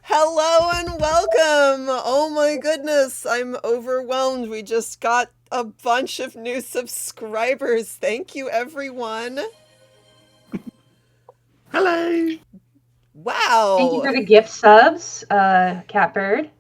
Hello and welcome! Oh my goodness, I'm overwhelmed. We just got a bunch of new subscribers. Thank you, everyone. Hello. Thank you Wow. for the gift subs, Catbird.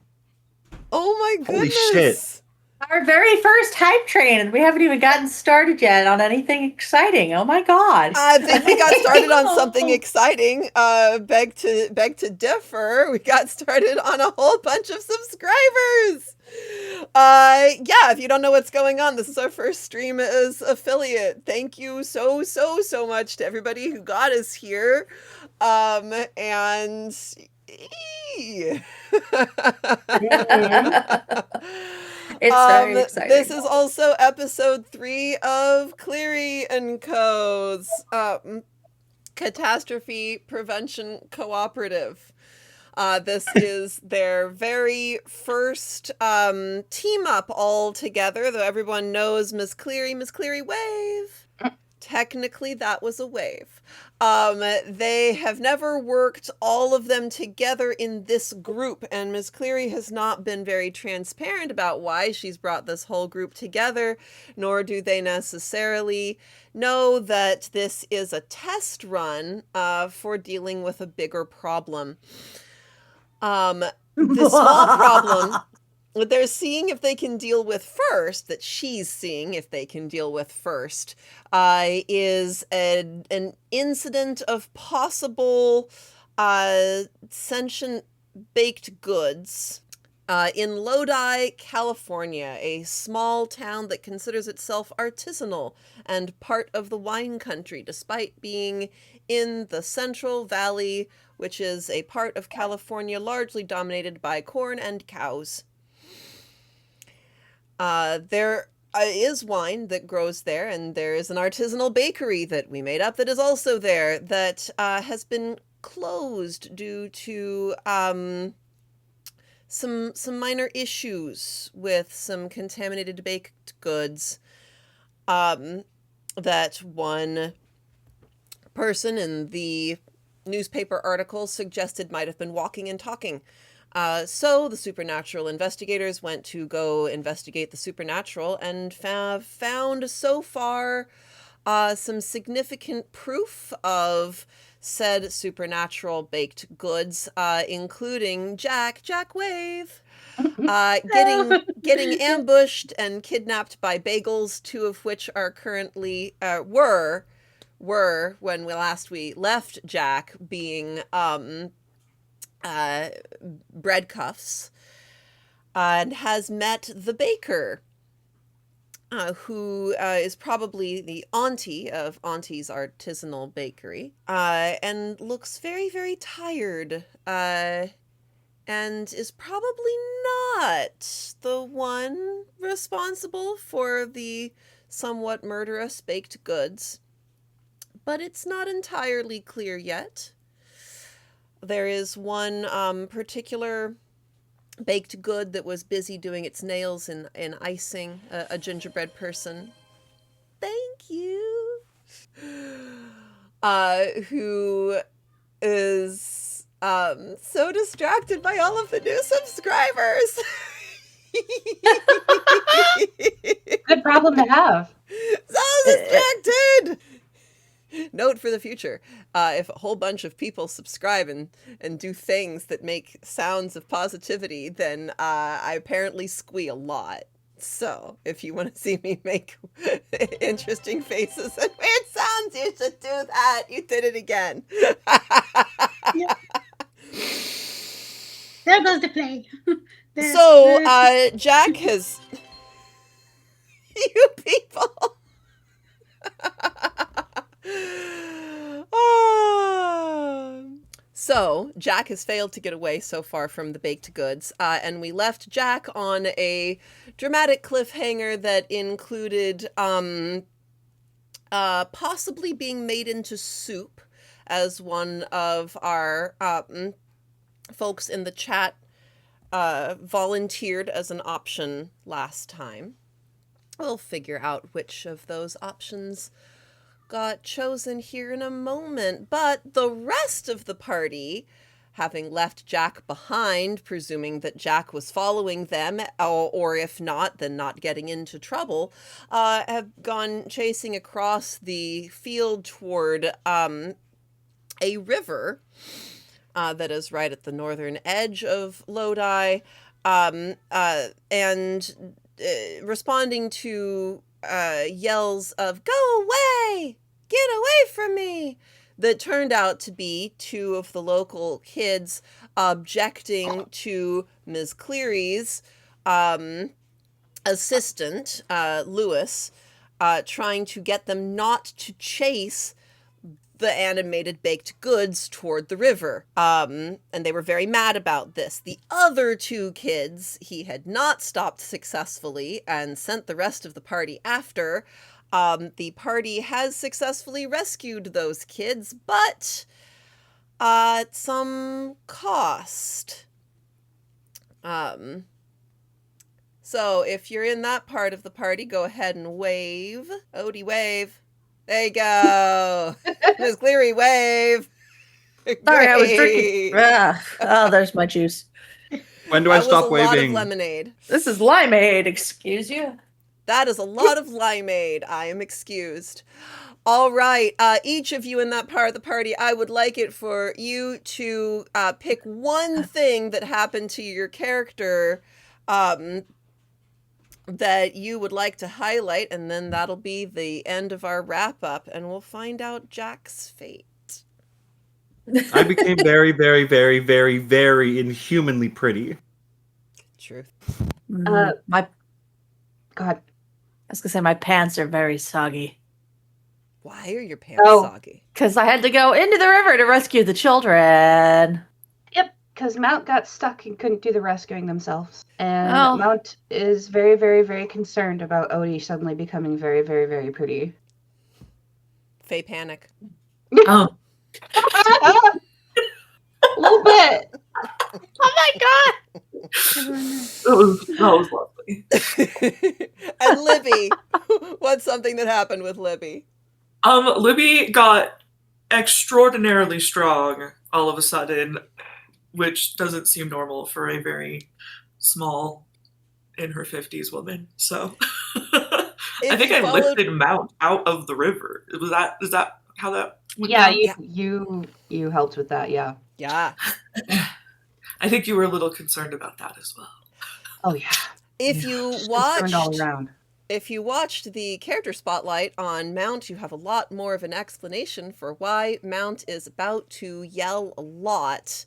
Oh my Holy shit. goodness. Our very first hype train, and we haven't even gotten started yet on anything exciting. Oh my god. I think we got started on something exciting. Beg to differ. We got started on a whole bunch of subscribers. Yeah, if you don't know what's going on, this is our first stream as affiliate. Thank you so much to everybody who got us here. And It's very exciting. This is also episode 3 of Cleary and Co.'s Catastrophe Prevention Cooperative. This is their very first team up all together, though everyone knows Miss Cleary, wave. Technically, that was a wave. They have never worked all of them together in this group, and Ms. Cleary has not been very transparent about why she's brought this whole group together, nor do they necessarily know that this is a test run for dealing with a bigger problem. The small problem what they're seeing if they can deal with first, that she's seeing if they can deal with first, is an incident of possible sentient baked goods in Lodi, California, a small town that considers itself artisanal and part of the wine country, despite being in the Central Valley, which is a part of California largely dominated by corn and cows. There is wine that grows there, and there is an artisanal bakery that we made up that is also there that has been closed due to some minor issues with some contaminated baked goods that one person in the newspaper article suggested might have been walking and talking. So the supernatural investigators went to go investigate the supernatural and found so far some significant proof of said supernatural baked goods, including Jack Wave, getting ambushed and kidnapped by bagels, two of which are currently were when we left Jack being bread cuffs, and has met the baker, who is probably the auntie of Auntie's Artisanal Bakery, and looks very, very tired, and is probably not the one responsible for the somewhat murderous baked goods, but it's not entirely clear yet. There is one particular baked good that was busy doing its nails in icing, a gingerbread person. Thank you. Who is so distracted by all of the new subscribers. Good problem to have. So distracted. Note for the future, if a whole bunch of people subscribe and do things that make sounds of positivity, then I apparently squeal a lot. So if you want to see me make interesting faces and weird sounds, you should do that. You did it again. Yep. There goes the plague. So Jack has... You people... So, Jack has failed to get away so far from the baked goods, and we left Jack on a dramatic cliffhanger that included possibly being made into soup, as one of our folks in the chat volunteered as an option last time. We'll figure out which of those options got chosen here in a moment, but the rest of the party having left Jack behind, presuming that Jack was following them, or if not, then not getting into trouble, have gone chasing across the field toward a river that is right at the northern edge of Lodi, and responding to yells of "Go away! Get away from me!" that turned out to be two of the local kids objecting to Ms. Cleary's assistant, Lewis, trying to get them not to chase the animated baked goods toward the river. And they were very mad about this. The other two kids, he had not stopped successfully and sent the rest of the party after. The party has successfully rescued those kids, but at some cost. So if you're in that part of the party, go ahead and wave. Odie, wave. There you go. Miss Cleary, wave. Sorry, I was drinking. Oh, there's my juice. When do I stop That was a lot of waving? lemonade. This is limeade, excuse you. That is a lot of limeade. I am excused. All right. Each of you in that part of the party, I would like it for you to pick one thing that happened to your character that you would like to highlight, and then that'll be the end of our wrap-up, and we'll find out Jack's fate. I became very, very, very, very, very inhumanly pretty. Truth. My, God. I was gonna say my pants are very soggy Why are your pants Oh. soggy? because I had to go into the river to rescue the children. Yep, because Mount got stuck and couldn't do the rescuing themselves. And Oh. Mount is very, very, very concerned about Odie suddenly becoming very, very, very pretty. Faye panic. Oh, A little bit. oh my god! Everyone knows. That was lovely. And Libby. What's something that happened with Libby? Libby got extraordinarily strong all of a sudden, which doesn't seem normal for a very small, in her 50s woman. So I If think you I followed- lifted Mount out of the river. Is that how that went Yeah, down? you helped with that, yeah. Yeah. I think you were a little concerned about that as well. Oh yeah. If Yeah. you Just concerned all watched around. If you watched the character spotlight on Mount, you have a lot more of an explanation for why Mount is about to yell a lot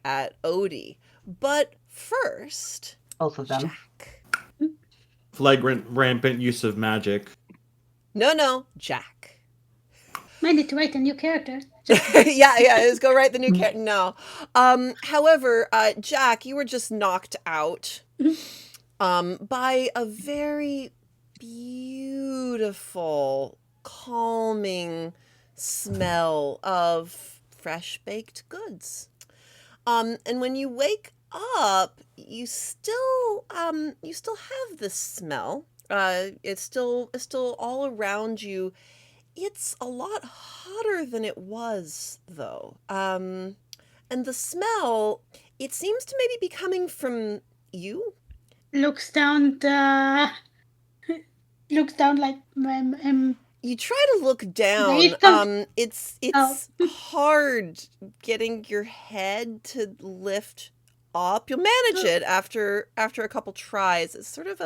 at Odie. But first, Both of them. Jack. Flagrant, rampant use of magic. No, Jack. I need to write a new character. yeah, let's go write the new character. No. However, Jack, you were just knocked out by a very beautiful, calming smell of fresh baked goods. And when you wake up, you still have this smell. It's still all around you. It's a lot hotter than it was, though. And the smell, it seems to maybe be coming from you. Looks down like You try to look down. There comes- It's Oh. hard getting your head to lift up. You'll manage it after a couple tries. It's sort of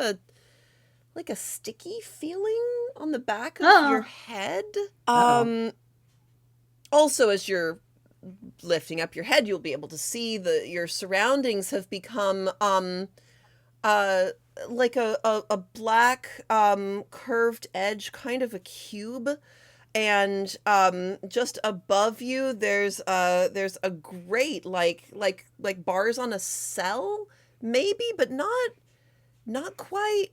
like a sticky feeling on the back of your Oh. head. Uh-oh. Also, as you're lifting up your head, you'll be able to see your surroundings have become like a black curved edge, kind of a cube, and just above you there's a grate like bars on a cell, maybe, but not quite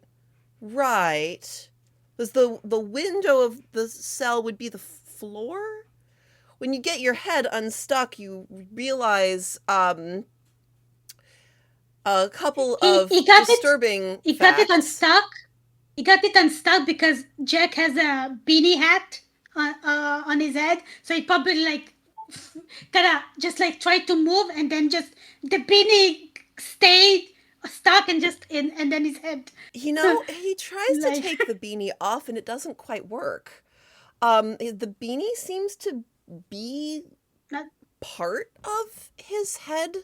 right. Because the window of the cell would be the floor. When you get your head unstuck, you realize a couple of He got it- disturbing he got it facts. unstuck. He got it unstuck because Jack has a beanie hat on his head, so he probably like kind of just like try to move, and then just the beanie stayed stuck and just in, and then his head. You know, he tries to Like- take the beanie off and it doesn't quite work. The beanie seems to be Not- part of his head.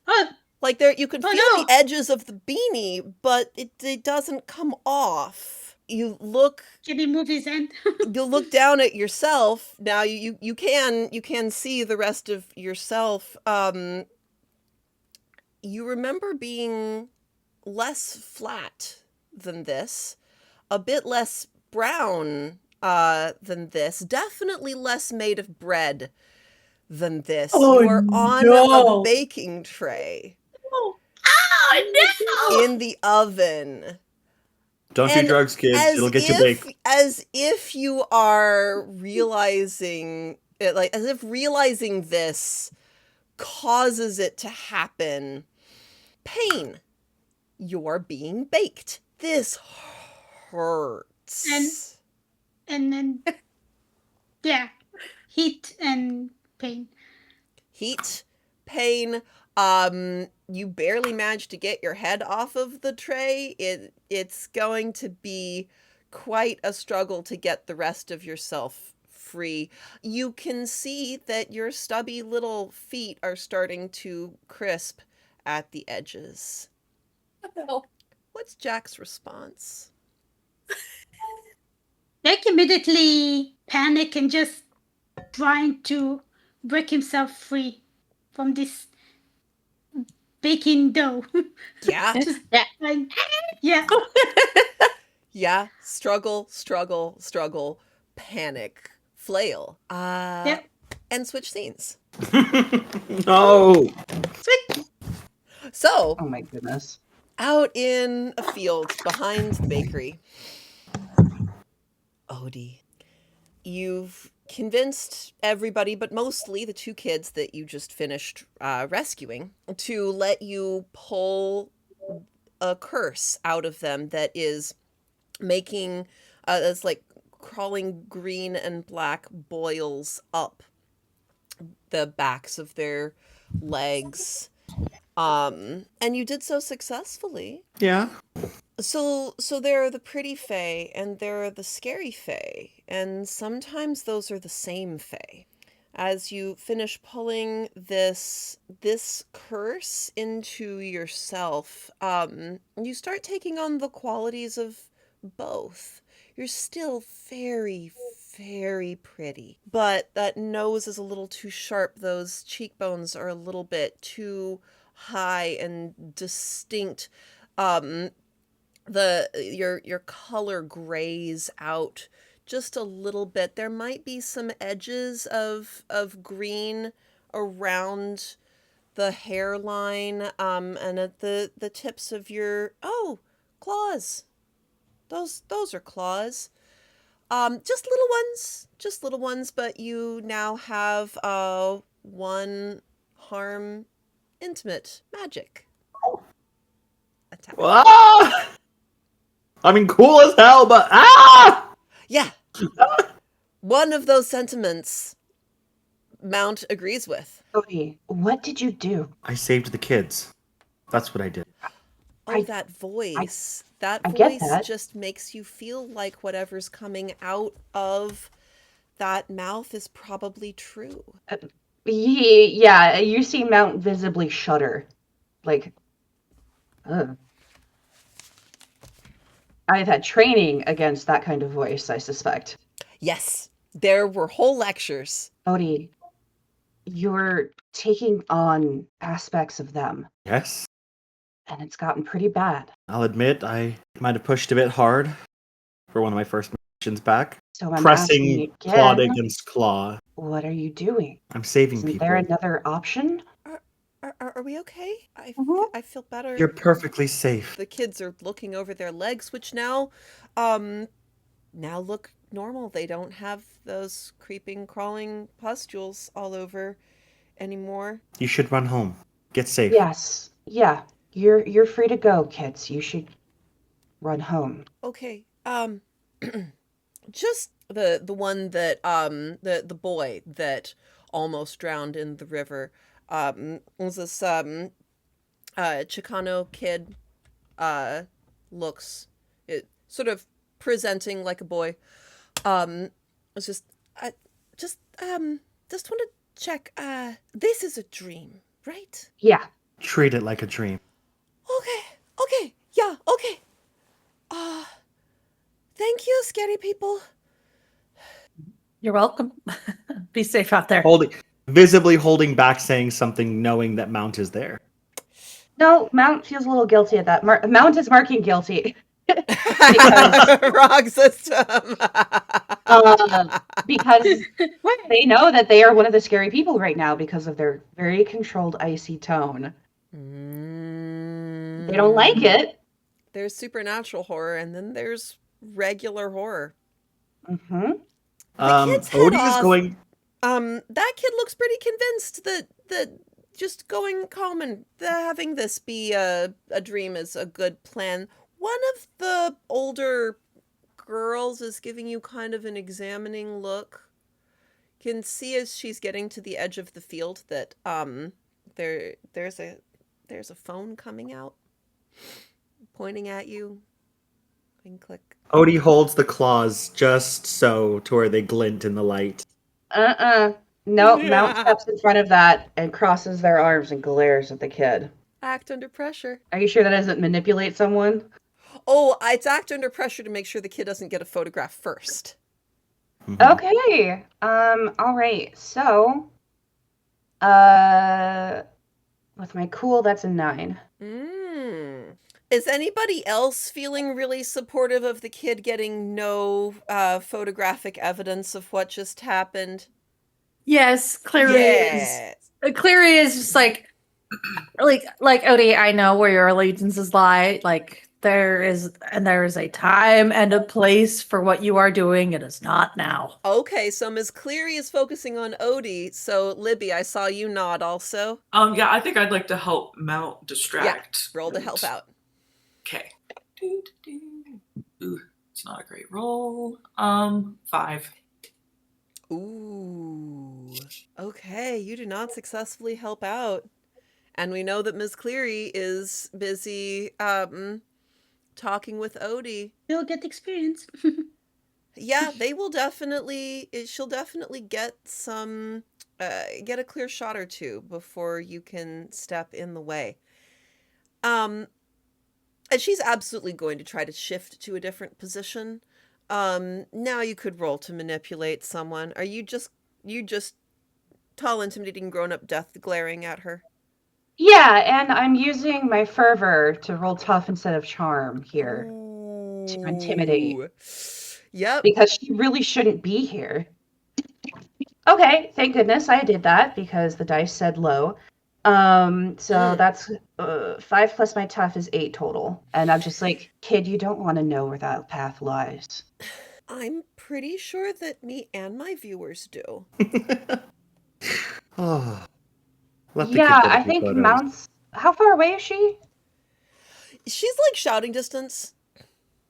Oh, Like there, you can Oh, feel no. the edges of the beanie, but it doesn't come off. You look can he move his hand? you look down at yourself. Now you can see the rest of yourself. You remember being less flat than this, a bit less brown than this, definitely less made of bread than this. Oh, You're on no. a baking tray Oh no! in the oven. Don't do And drugs, kids. It'll get you baked. As if you are realizing it, like as if realizing this causes it to happen. Pain. You're being baked. This hurts. And then, yeah, heat and pain. Heat, pain. You barely managed to get your head off of the tray. It's going to be quite a struggle to get the rest of yourself free. You can see that your stubby little feet are starting to crisp at the edges. No. What's Jack's response? Jack immediately panic and just trying to break himself free from this baking dough. Yeah. Just Yeah. like, yeah. Yeah. Struggle, struggle, struggle, panic, flail. Yep. And switch scenes. No. So, Oh my goodness. out in a field behind the bakery, Odie, you've convinced everybody, but mostly the two kids that you just finished rescuing, to let you pull a curse out of them that is making, it's like crawling green and black boils up the backs of their legs. And you did so successfully. Yeah. So there are the pretty fae and there are the scary fae, and sometimes those are the same fae. As you finish pulling this curse into yourself, you start taking on the qualities of both. You're still very, very pretty, but that nose is a little too sharp. Those cheekbones are a little bit too high and distinct. Your color grays out just a little bit. There might be some edges of green around the hairline, and at the tips of your claws. Those are claws. Just little ones, but you now have one harm intimate magic attack. Ah! I mean, cool as hell, but Yeah. One of those sentiments Mount agrees with. Odie, what did you do? I saved the kids. That's what I did. Oh, that voice. That I get voice that. just makes you feel like whatever's coming out of that mouth is probably true. Yeah, you see Mount visibly shudder. Like, ugh. I've had training against that kind of voice, I suspect. Yes, there were whole lectures. Odie, you're taking on aspects of them, Yes. and it's gotten pretty bad. I'll admit I might have pushed a bit hard for one of my first missions back. So I'm asking Pressing again, claw against claw. what are you doing? I'm saving Isn't people. there another option? Are we okay? Mhm. I feel better. You're perfectly safe. The kids are looking over their legs, which now look normal. They don't have those creeping, crawling pustules all over anymore. You should run home. Get safe. Yes. Yeah. You're free to go, kids. You should run home. Okay. Just the one that the boy that almost drowned in the river. Was this Chicano kid looks it sort of presenting like a boy. It's just just want to check. This is a dream, right? Yeah. Treat it like a dream. Okay, yeah, okay. Thank you, scary people. You're welcome. Be safe out there. Visibly holding back, saying something, knowing that Mount is there. No, Mount feels a little guilty at that. Mount is marking guilty. Wrong system. Because they know that they are one of the scary people right now because of their very controlled, icy tone. They don't like it. There's supernatural horror, and then there's regular horror. Mm-hmm. Kid's head Odie off. is going. That kid looks pretty convinced that just going home and having this be a dream is a good plan. One of the older girls is giving you kind of an examining look. You can see as she's getting to the edge of the field that there's a phone coming out, pointing at you. And click. Odie holds the claws just so to where they glint in the light. Nope, Yeah. Mount steps in front of that and crosses their arms and glares at the kid. Act under pressure. Are you sure that doesn't manipulate someone? Oh, it's act under pressure to make sure the kid doesn't get a photograph first. Mhm. Okay. All right. So, with my cool, that's a 9. Is anybody else feeling really supportive of the kid getting no photographic evidence of what just happened? Yes, Cleary Yes. Cleary is just like Odie, I know where your allegiances lie. Like there is a time and a place for what you are doing. It is not now. Okay, so Ms. Cleary is focusing on Odie. So Libby, I saw you nod also. Yeah, I think I'd like to help Mount distract. Roll to help out. Okay. Ooh, it's not a great roll. 5. Ooh. Okay, you do not successfully help out. And we know that Ms. Cleary is busy talking with Odie. You'll get experience. Yeah, she'll definitely get some get a clear shot or two before you can step in the way. And she's absolutely going to try to shift to a different position. Now you could roll to manipulate someone. Are you just tall, intimidating, grown-up death glaring at her? Yeah, and I'm using my fervor to roll tough instead of charm here to intimidate. Ooh. Yep. Because she really shouldn't be here. Okay, thank goodness I did that because the dice said low. So that's 5 plus my tough is 8 total. And I'm just like, kid, you don't want to know where that path lies. I'm pretty sure that me and my viewers do. Oh. Let the Yeah, kid get a I few think photos. Mount's... How far away is she? She's like shouting distance.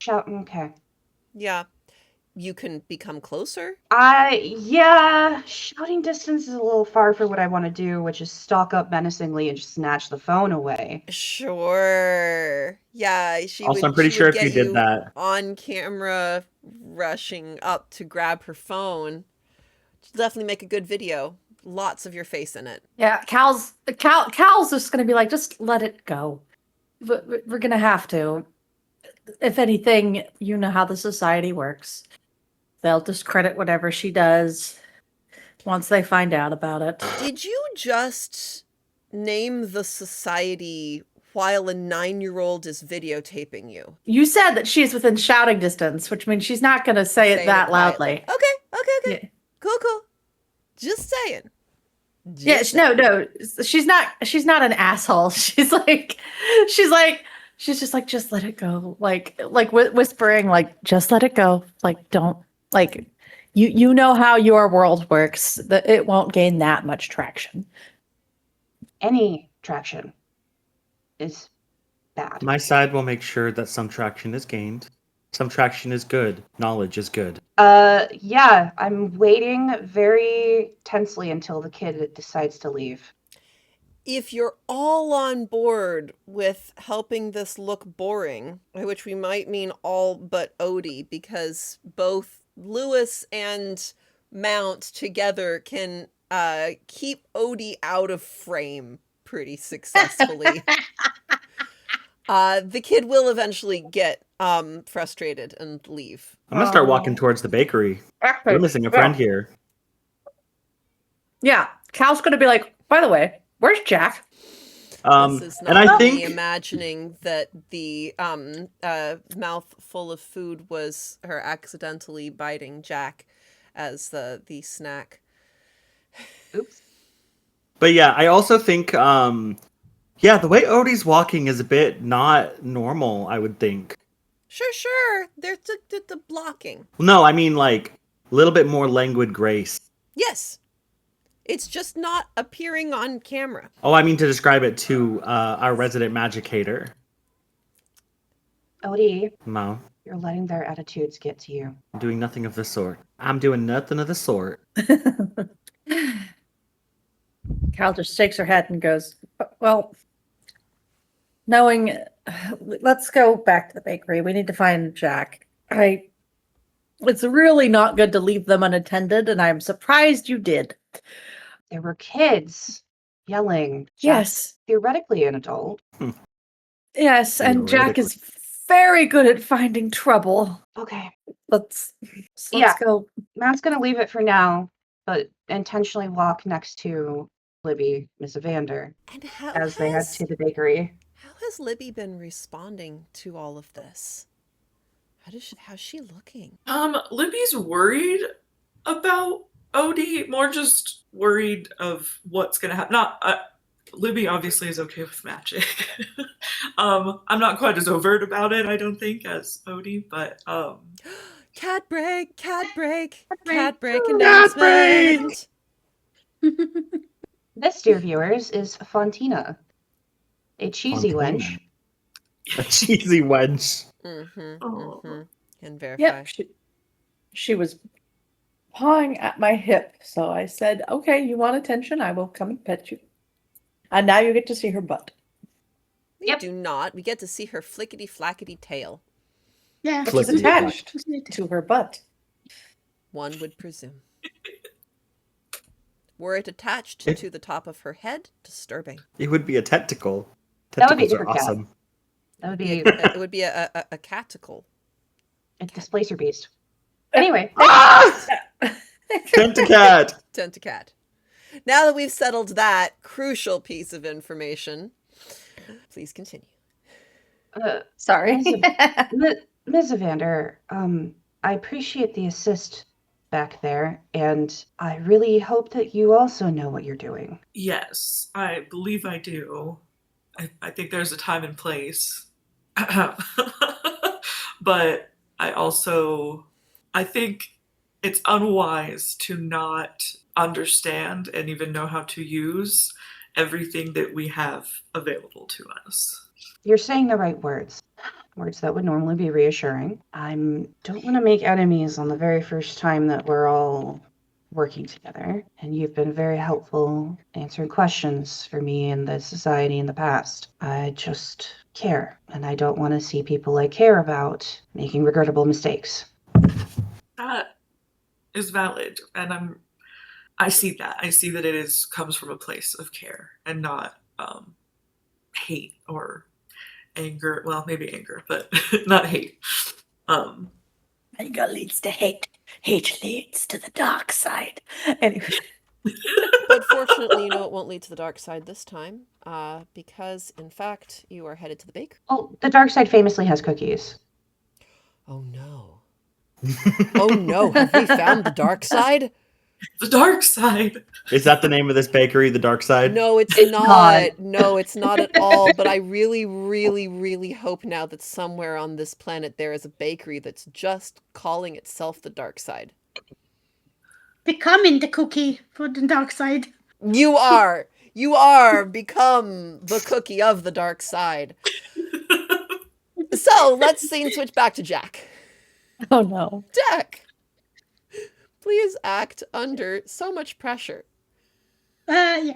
Okay. Yeah. You can become closer. Yeah, shouting distance is a little far for what I want to do, which is stalk up menacingly and just snatch the phone away. Sure. Yeah, Also, I'm pretty sure if you get did that, on camera rushing up to grab her phone, she'll definitely make a good video. Lots of your face in it. Yeah, Cal's just gonna be like, just let it go. We're gonna have to. If anything, you know how the society works. They'll discredit whatever she does once they find out about it. Did you just name the society while a 9-year-old is videotaping you? You said that she's within shouting distance, which means she's not going to say it that loudly. Okay. Yeah. Cool. Just saying. No. She's not an asshole. She's just like, just let it go. Like whispering, like, just let it go. Like, don't, like, you know how your world works, that it won't gain that much traction. Any traction is bad. my side will make sure that some traction is gained. Subtraction is good. Knowledge is good. Yeah, I'm waiting very tensely until the kid decides to leave. If you're all on board with helping this look boring, by which we might mean all but Odie, because both Lewis and Mount together can keep Odie out of frame pretty successfully. The kid will eventually get frustrated and leave. I'm gonna start walking towards the bakery. We're missing a friend here. Yeah, Cal's gonna be like, by the way, where's Jack? This is and not I me think imagining that the mouth full of food was her accidentally biting Jack as the snack. Oops. But yeah, I also think yeah, the way Odie's walking is a bit not normal, I would think. Sure. There's the blocking. No, I mean like a little bit more languid grace. Yes. It's just not appearing on camera. Oh, I mean to describe it to our resident magicator. Odie, Mo, you're letting their attitudes get to you. I'm doing nothing of the sort. I'm doing nothing of the sort. Cal just shakes her head and goes, well, knowing, let's go back to the bakery. We need to find Jack. It's really not good to leave them unattended, and I'm surprised you did. There were kids yelling. Yes. Theoretically an adult. Yes, and Jack is very good at finding trouble. Okay. Let's Yeah. go. Matt's gonna leave it for now, but intentionally walk next to Libby, Miss Evander, And how as they head to the bakery. How has Libby been responding to all of this? How's she looking? Libby's worried about Odie, more just worried of what's gonna happen. Libby obviously is okay with magic. I'm not quite as overt about it, I don't think, as Odie, but Cat break announcement. This, dear viewers, is Fontina, a cheesy Fontina. wench. A cheesy wench. Can verify. Yep, she was pawing at my hip, so I said, okay, you want attention, I will come and pet you. And now you get to see her butt. We do not. We get to see her flickety flackety tail. Yeah. Which is attached to her butt. One would presume. Were it attached to the top of her head, disturbing. It would be a tentacle. That would be Tentacles are different cat. awesome. That would be It would be a caticle. a displacer beast. Anyway, Tentacat. Tentacat. Now that we've settled that crucial piece of information, please continue. Sorry. Ms. Evander, I appreciate the assist back there, and I really hope that you also know what you're doing. yes, I believe I do. I think there's a time and place. But I think it's unwise to not understand and even know how to use everything that we have available to us. You're saying the right words. Words that would normally be reassuring. I don't want to make enemies on the very first time that we're all working together. And you've been very helpful answering questions for me and the society in the past. I just care. And I don't want to see people I care about making regrettable mistakes. That is valid, and I see that. I see that it comes from a place of care and not hate or anger. Well, maybe anger, but not hate. Anger leads to hate. Hate leads to the dark side. Anyway. But fortunately, it won't lead to the dark side this time, because, in fact, you are headed to the bakery. Oh, the dark side famously has cookies. Oh, no. Oh, no. Have we found the dark side? The dark side. Is that the name of this bakery, the Dark Side? No, it's not. not. No, it's not at all. But I really, really, really hope now that somewhere on this planet there is a bakery that's just calling itself the dark side. Becoming the cookie for the dark side. You are. You are become the cookie of the dark side. So let's switch back to Jack. Oh no. Jack, please act under so much pressure. Yeah.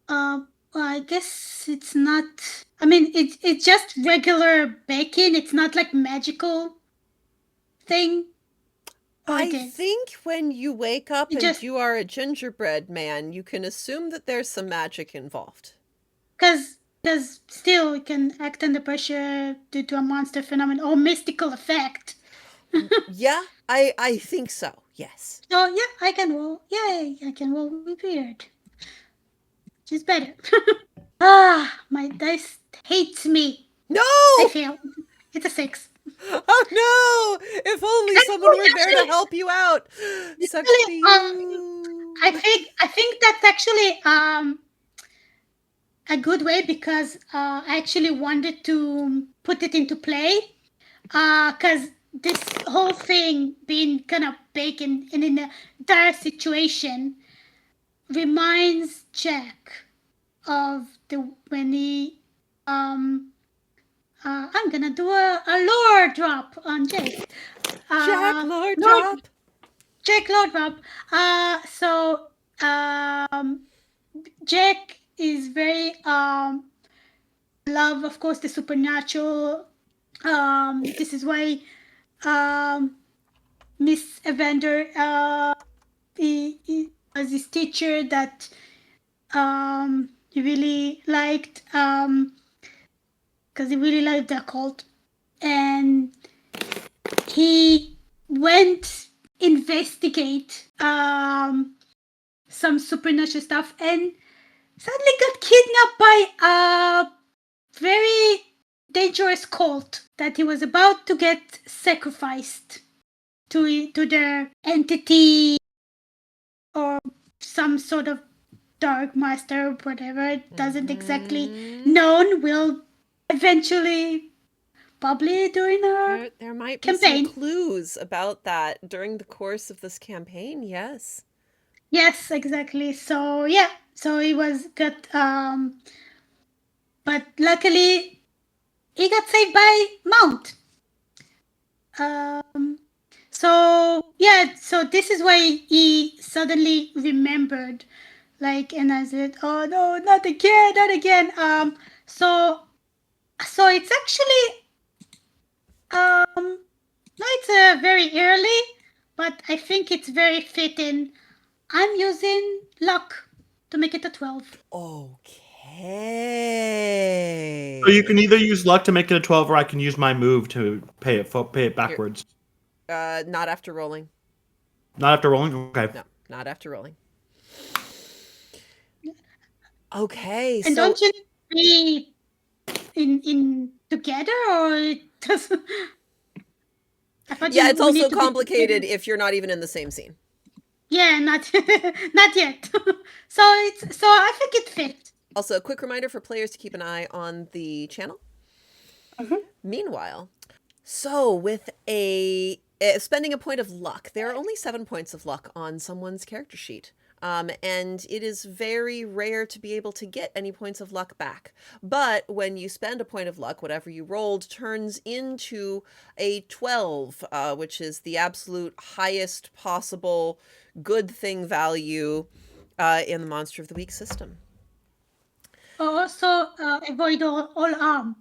Well, I guess it's not. I mean, it's just regular baking. It's not like magical thing. Oh, it I is. think when you wake up It and just you are a gingerbread man, you can assume that there's some magic involved. because still it can act under pressure due to a monster phenomenon or mystical effect. Yeah, I think so. Yes. So yeah, I can roll. Yay, I can roll with weird. Which is better. My dice hates me. No! I fail. It's a 6. Oh no! If only someone were there to help you out. Sucks to be you. I think that's actually a good way because I actually wanted to put it into play because this whole thing being kind of big and in a dire situation reminds Jack of the when he I'm gonna do a lore drop on Jake. Jack Lord Lore- drop. Jake lore drop. So Jack is very love, of course, the supernatural. This is why Miss Evander he was his teacher that he really liked because he really liked the occult, and he went investigate some supernatural stuff and suddenly got kidnapped by a very dangerous cult that he was about to get sacrificed to their entity or some sort of dark master, whatever, doesn't exactly known, will eventually probably during our There might be campaign. some clues about that during the course of this campaign. Yes. Yes, exactly. So yeah, so he was got but luckily he got saved by Mount. So yeah, so this is why he suddenly remembered, like, and I said, "Oh no, not again, not again." So it's actually no, it's very early, but I think it's very fitting. I'm using luck to make it a 12. Okay. So you can either use luck to make it a 12, or I can use my move to pay it backwards. Not after rolling. Not after rolling? Okay. No, not after rolling. Okay, And so don't you be in together, or it doesn't? I thought yeah, it's we need also to be complicated together. if you're not even in the same scene. Yeah, not not yet. So I think it fits. Also, a quick reminder for players to keep an eye on the channel. Meanwhile, so with spending a point of luck, there are only 7 points of luck on someone's character sheet. And it is very rare to be able to get any points of luck back. But when you spend a point of luck, whatever you rolled turns into a 12, which is the absolute highest possible good thing value in the Monster of the Week system. Also, avoid all harm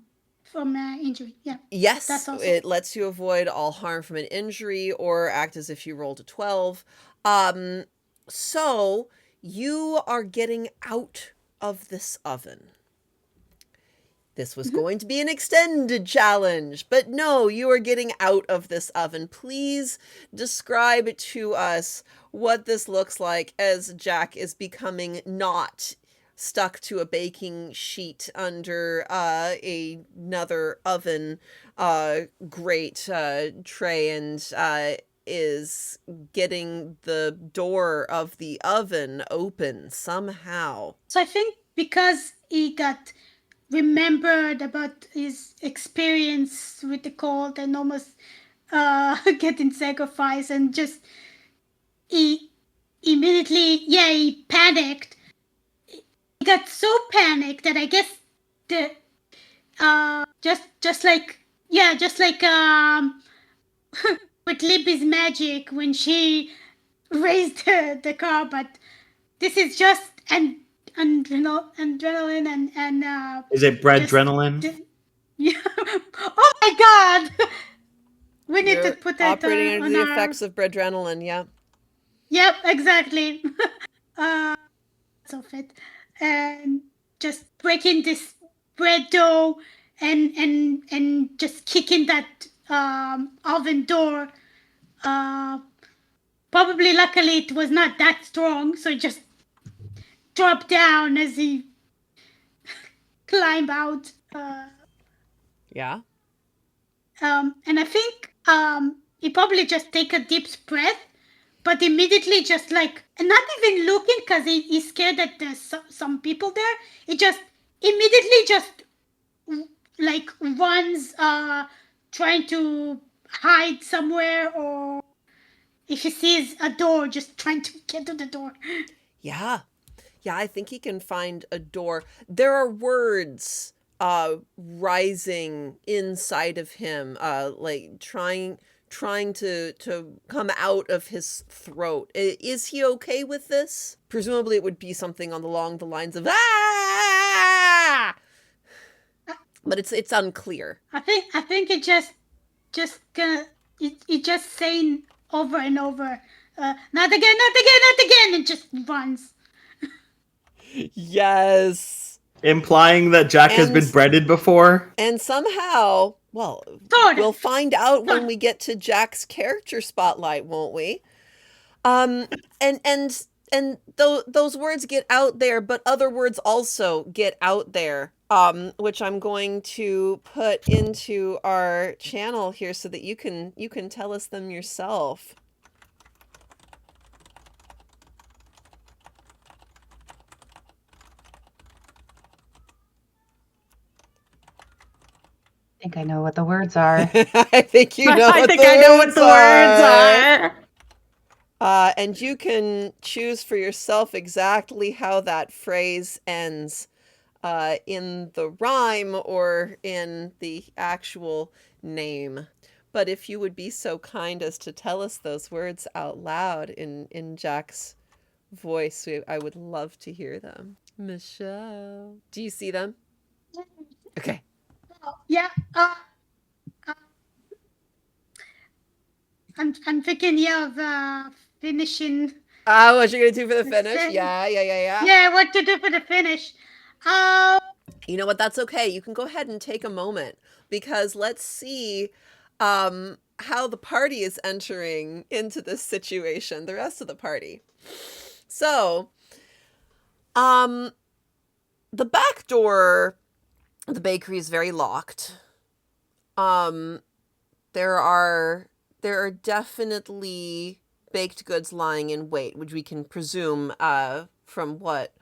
from injury. Yeah. Yes, That's also- it lets you avoid all harm from an injury or act as if you rolled a 12. So you are getting out of this oven. This was going to be an extended challenge, but no, you are getting out of this oven. Please describe to us what this looks like as Jack is becoming not stuck to a baking sheet under another oven grate tray and is getting the door of the oven open somehow. So I think because he got remembered about his experience with the cult and almost getting sacrificed, and just he immediately he panicked. He got so panicked that I guess the just like with Libby's magic when she raised the car, but this is just adrenaline and Is it breadrenaline? yeah. Oh my god! We need You're to put that operating on under the our... effects of breadrenaline, yeah. Yep, exactly. So fit. And just breaking this bread dough and just kicking that oven door. Probably luckily it was not that strong, so it just dropped down as he climbed out. Yeah. And I think he probably just take a deep breath, but immediately just like, and not even looking because he's scared that there's some people there. He just immediately just like runs, trying to hide somewhere, or if he sees a door, just trying to get to the door. Yeah. Yeah, I think he can find a door. There are words rising inside of him, like trying to come out of his throat. Is he okay with this? Presumably it would be something along the lines of ah, but it's unclear. I think it just gonna it just saying over and over, not again, not again, not again, and just runs. Yes. Implying that Jack has been And- breaded before? And somehow, well, Sort of. we'll find out when Sort. we get to Jack's character spotlight, won't we? And those words get out there, but other words also get out there, which I'm going to put into our channel here so that you can tell us them yourself. I think I know what the words are. I think you know. I think I know what the words are. And you can choose for yourself exactly how that phrase ends, in the rhyme or in the actual name. But if you would be so kind as to tell us those words out loud in Jack's voice, I would love to hear them. Michelle, do you see them? Okay. Yeah. I'm thinking, yeah, of finishing. What you're gonna do for the finish? Same. Yeah. Yeah, what to do for the finish? You know what? That's okay. You can go ahead and take a moment, because let's see how the party is entering into this situation, the rest of the party. So, the back door of the bakery is very locked. There are definitely baked goods lying in wait, which we can presume from what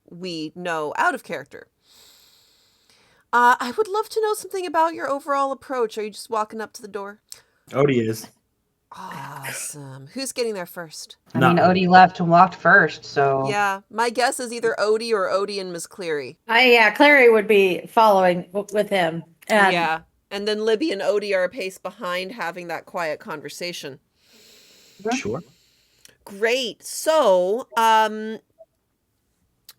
we know out of character. I would love to know something about your overall approach. Are you just walking up to the door? Odie is. Awesome. Who's getting there first? I mean, Odie left and walked first, so... Yeah, my guess is either Odie or Odie and Miss Cleary. Cleary would be following with him. And Yeah, and then Libby and Odie are a pace behind, having that quiet conversation. Sure. Great. So,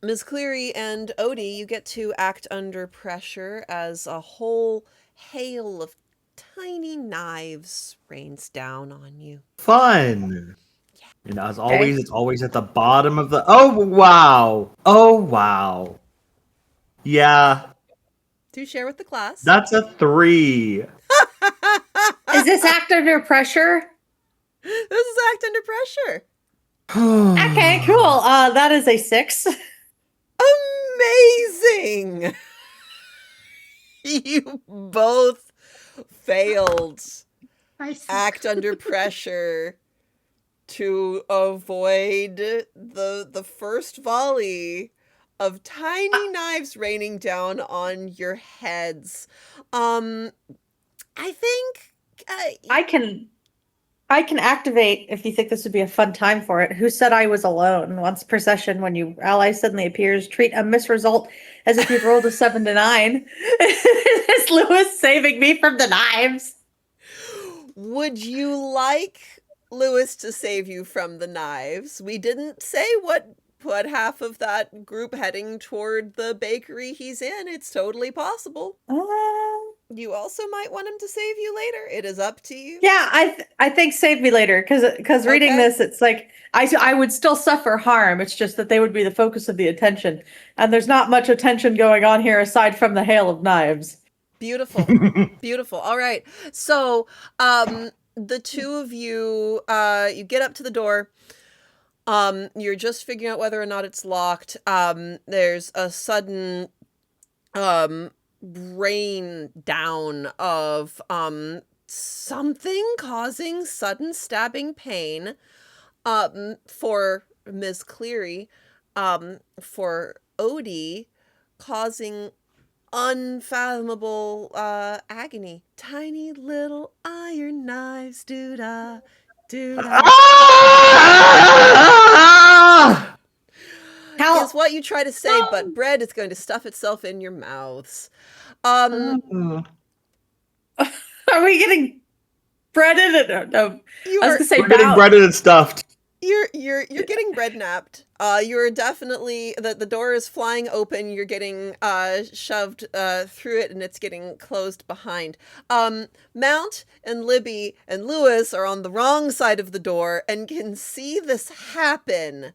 Ms. Cleary and Odie, you get to act under pressure as a whole hail of tiny knives rains down on you. Fun. And as always, it's always at the bottom of the... Oh, wow. Oh, wow. Yeah. Do share with the class. That's a 3. is this act under pressure? This is act under pressure. Okay, cool. That is a 6. Amazing. You both failed. Act under pressure to avoid the first volley of tiny knives raining down on your heads. I think I can activate if you think this would be a fun time for it. Who said I was alone? Once per session, when your ally suddenly appears, treat a misresult as if you'd rolled a 7 to 9. Is Lewis saving me from the knives? Would you like Lewis to save you from the knives? We didn't say what half of that group heading toward the bakery he's in. It's totally possible. You also might want him to save you later. It is up to you. Yeah, I think save me later because reading Okay. this, it's like I would still suffer harm. It's just that they would be the focus of the attention, and there's not much attention going on here aside from the hail of knives. Beautiful. Beautiful. All right. So, the two of you, you get up to the door. You're just figuring out whether or not it's locked. There's a sudden, rain down of, something causing sudden stabbing pain, for Ms. Cleary, for Odie, causing unfathomable agony. Tiny little iron knives, doo-da, doo-da. Ah! Is what you try to say, but bread is going to stuff itself in your mouths. Ooh. Are we getting breaded? No. You I was are gonna say We're getting bow- breaded and stuffed. you're getting bread napped. You're definitely the door is flying open. You're getting shoved through it, and it's getting closed behind. Mount and Libby and Lewis are on the wrong side of the door and can see this happen.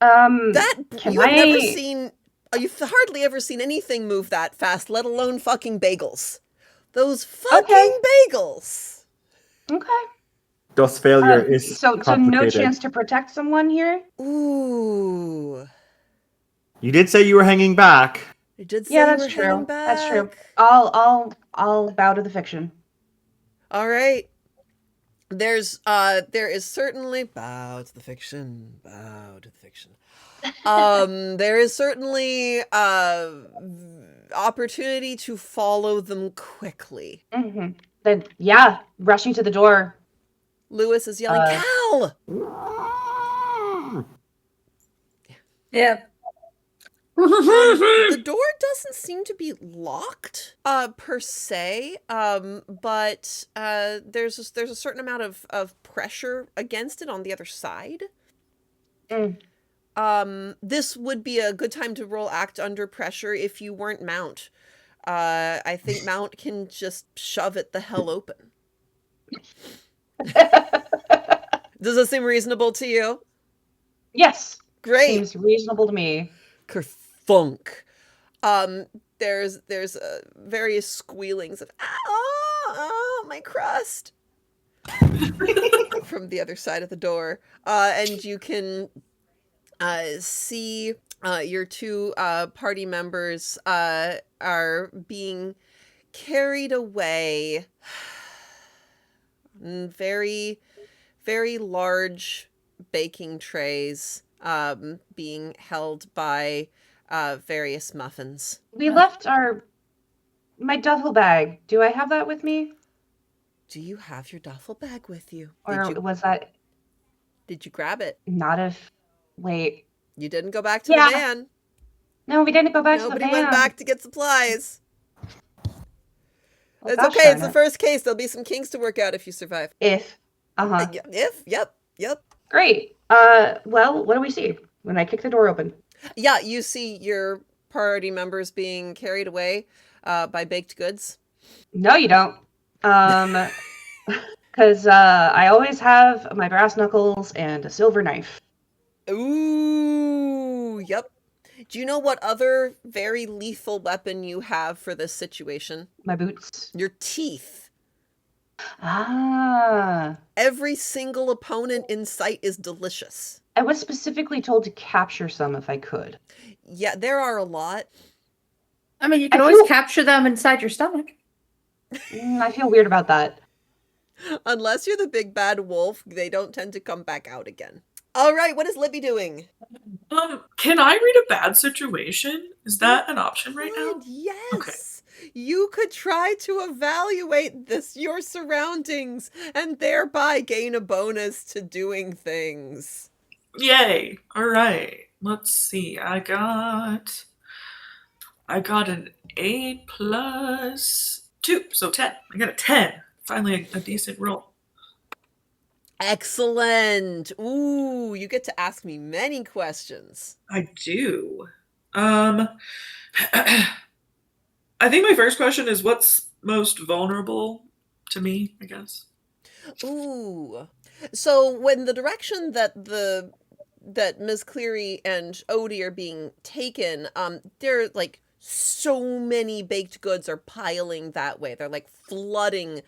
That Can you have never I- seen. You've hardly ever seen anything move that fast, let alone fucking bagels. Those fucking bagels. Okay. Thus failure is So no complicated. chance to protect someone here? Ooh. You did say you were hanging back. I did say Yeah, you that's were true. hanging That's true. back. I'll bow to the fiction. All right. There is certainly bow to the fiction. Bow to the fiction. There is certainly opportunity to follow them quickly. Mm-hmm. Then yeah, rushing to the door. Lewis is yelling, Cal! Yeah. The door doesn't seem to be locked, per se, but there's a certain amount of pressure against it on the other side. This would be a good time to roll act under pressure if you weren't Mount. I think Mount can just shove it the hell open. Does this seem reasonable to you? Yes. Great. Seems reasonable to me. Kerfunk. There's various squealings of oh my crust from the other side of the door, and you can see your two party members are being carried away. Very, very large baking trays being held by various muffins. We left my duffel bag. Do I have that with me? Do you have your duffel bag with you? Or was that Did you grab it? not if wait. You didn't go back to the van. No, we didn't go back Nobody to the van. went back to get supplies. Well, It's gosh okay. darn It's the it. first case. There'll be some kinks to work out if you survive. If. Uh-huh. Yep. Great. Well, what do we see when I kick the door open? Yeah, you see your party members being carried away by baked goods. No, you don't. Because I always have my brass knuckles and a silver knife. Ooh, yep. Do you know what other very lethal weapon you have for this situation? My boots. Your teeth. Ah. Every single opponent in sight is delicious. I was specifically told to capture some if I could. Yeah, there are a lot. I mean, you can I always feel- capture them inside your stomach. I feel weird about that. Unless you're the big bad wolf, they don't tend to come back out again. All right, what is Libby doing? Can I read a bad situation? Is that an option right now? Yes. Okay. You could try to evaluate your surroundings and thereby gain a bonus to doing things. Yay! All right. Let's see. I got an 8 plus 2, so 10. I got a 10. Finally, a decent roll. Excellent. Ooh, you get to ask me many questions. I do. I think my first question is what's most vulnerable to me, I guess. Ooh. So when the direction that Ms. Cleary and Odie are being taken, there are like so many baked goods are piling that way. They're like flooding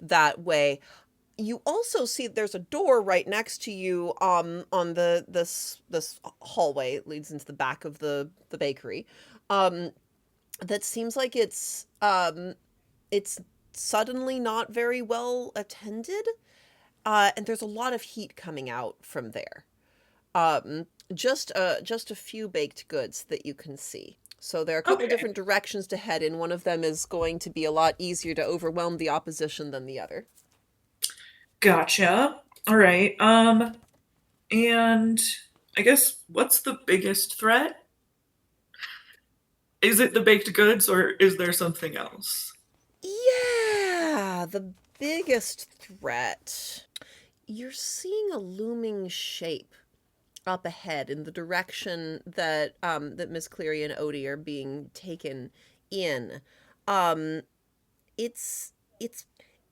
that way. You also see there's a door right next to you on this hallway. It leads into the back of the bakery. That seems like it's suddenly not very well attended. And there's a lot of heat coming out from there. Just a few baked goods that you can see. So there are a couple different directions to head in. One of them is going to be a lot easier to overwhelm the opposition than the other. Gotcha. All right. And I guess what's the biggest threat? Is it the baked goods or is there something else? Yeah, the biggest threat. You're seeing a looming shape up ahead in the direction that that Miss Cleary and Odie are being taken in.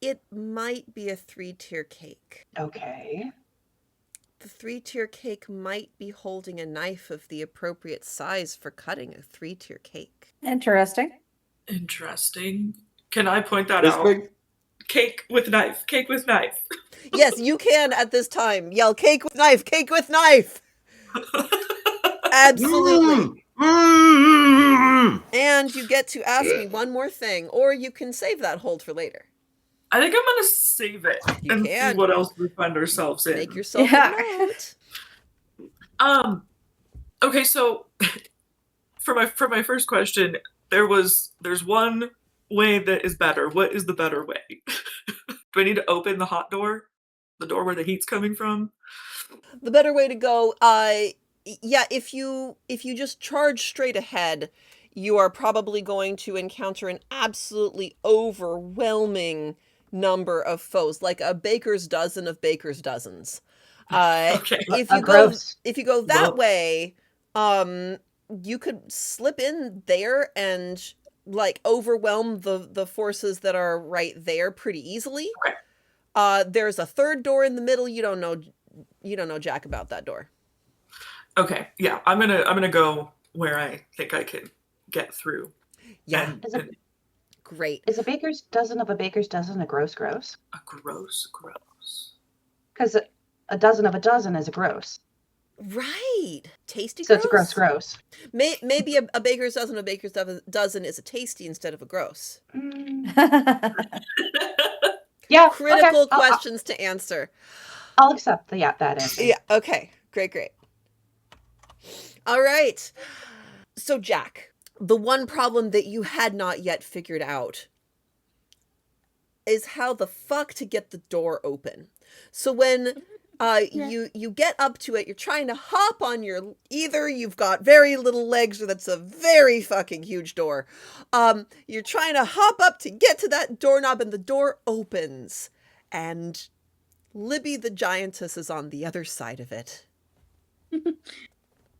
It might be a 3-tier cake. Okay. The 3-tier cake might be holding a knife of the appropriate size for cutting a 3-tier cake. Interesting. Interesting. Can I point that out? Cake with knife. Cake with knife. Yes, you can at this time yell cake with knife, cake with knife. Absolutely. And you get to ask me one more thing, or you can save that hold for later. I think I'm gonna save it and see what else we find ourselves in. Make yourself a note. Okay, so for my first question, there's one way that is better. What is the better way? Do I need to open the hot door? The door where the heat's coming from? The better way to go, yeah, if you just charge straight ahead, you are probably going to encounter an absolutely overwhelming number of foes, like a baker's dozen of baker's dozens. Okay. If you go that way, you could slip in there and like overwhelm the forces that are right there pretty easily. Okay. There's a third door in the middle. You don't know jack about that door. Okay, yeah, I'm gonna go where I think I can get through. Yeah, great. Is a baker's dozen of a baker's dozen a gross? A gross. Because a dozen of a dozen is a gross. Right, tasty. So gross? It's a gross. Maybe a baker's dozen of a baker's dozen is a tasty instead of a gross. Yeah. Critical questions to answer. I'll accept that answer. Yeah. Okay. Great. All right. So, Jack, the one problem that you had not yet figured out is how the fuck to get the door open. So when you get up to it, you're trying to hop on either you've got very little legs or that's a very fucking huge door. You're trying to hop up to get to that doorknob and the door opens and Libby the giantess is on the other side of it.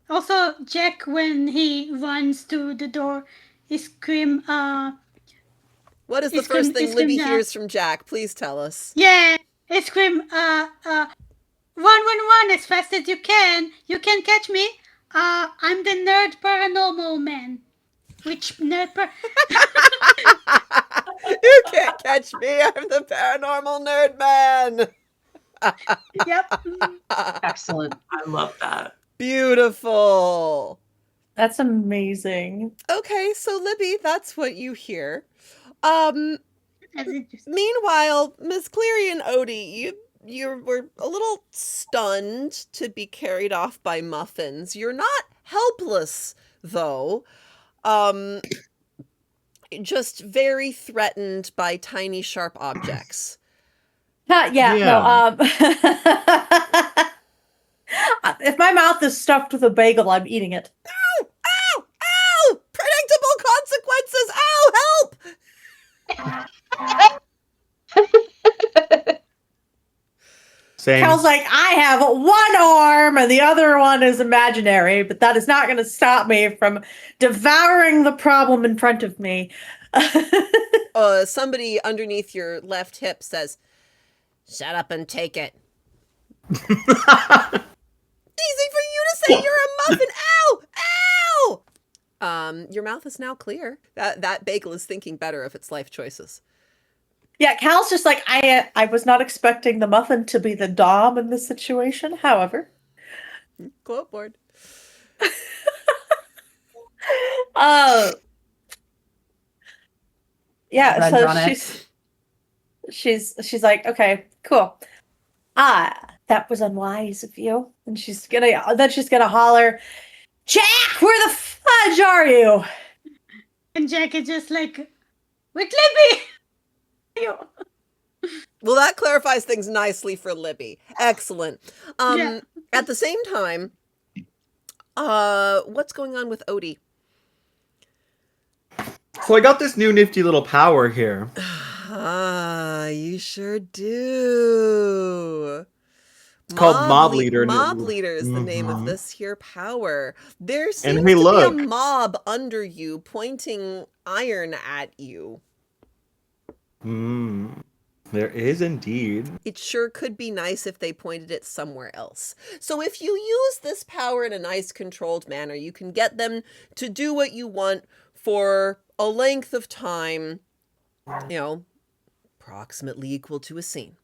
Also, Jack, when he runs to the door, he scream, What is the first thing Libby hears from Jack? Please tell us. Yeah, he scream, run as fast as you can. You can catch me. I'm the nerd paranormal man. Which nerd You can't catch me. I'm the paranormal nerd man. Yep. Excellent. I love that. Beautiful. That's amazing. Okay, so Libby, that's what you hear. Meanwhile, Miss Cleary and Odie, you were a little stunned to be carried off by muffins. You're not helpless, though. Just very threatened by tiny, sharp objects. No. If my mouth is stuffed with a bagel, I'm eating it. Ow! Ow! Ow! Predictable consequences! Ow! Help! Same. Cal's like, I have one arm and the other one is imaginary, but that is not going to stop me from devouring the problem in front of me. Somebody underneath your left hip says, "Shut up and take it." Easy for you to say you're a muffin. Ow! Ow! Your mouth is now clear. That bagel is thinking better of its life choices. Yeah, Cal's just like, I was not expecting the muffin to be the dom in this situation. However, Quote board. Yeah, Runs so on it. she's like, okay, cool. That was unwise of you. And she's gonna holler, Jack, where the fudge are you? And Jack is just like, with Libby! Well, that clarifies things nicely for Libby. Excellent. Yeah. At the same time, what's going on with Odie? So I got this new nifty little power here. You sure do. It's called Mob Leader. Mob Leader is the name of this here power. There seems And to hey, be a look. mob under you pointing iron at you. There is indeed. It sure could be nice if they pointed it somewhere else. So if you use this power in a nice controlled manner, you can get them to do what you want for a length of time, approximately equal to a scene.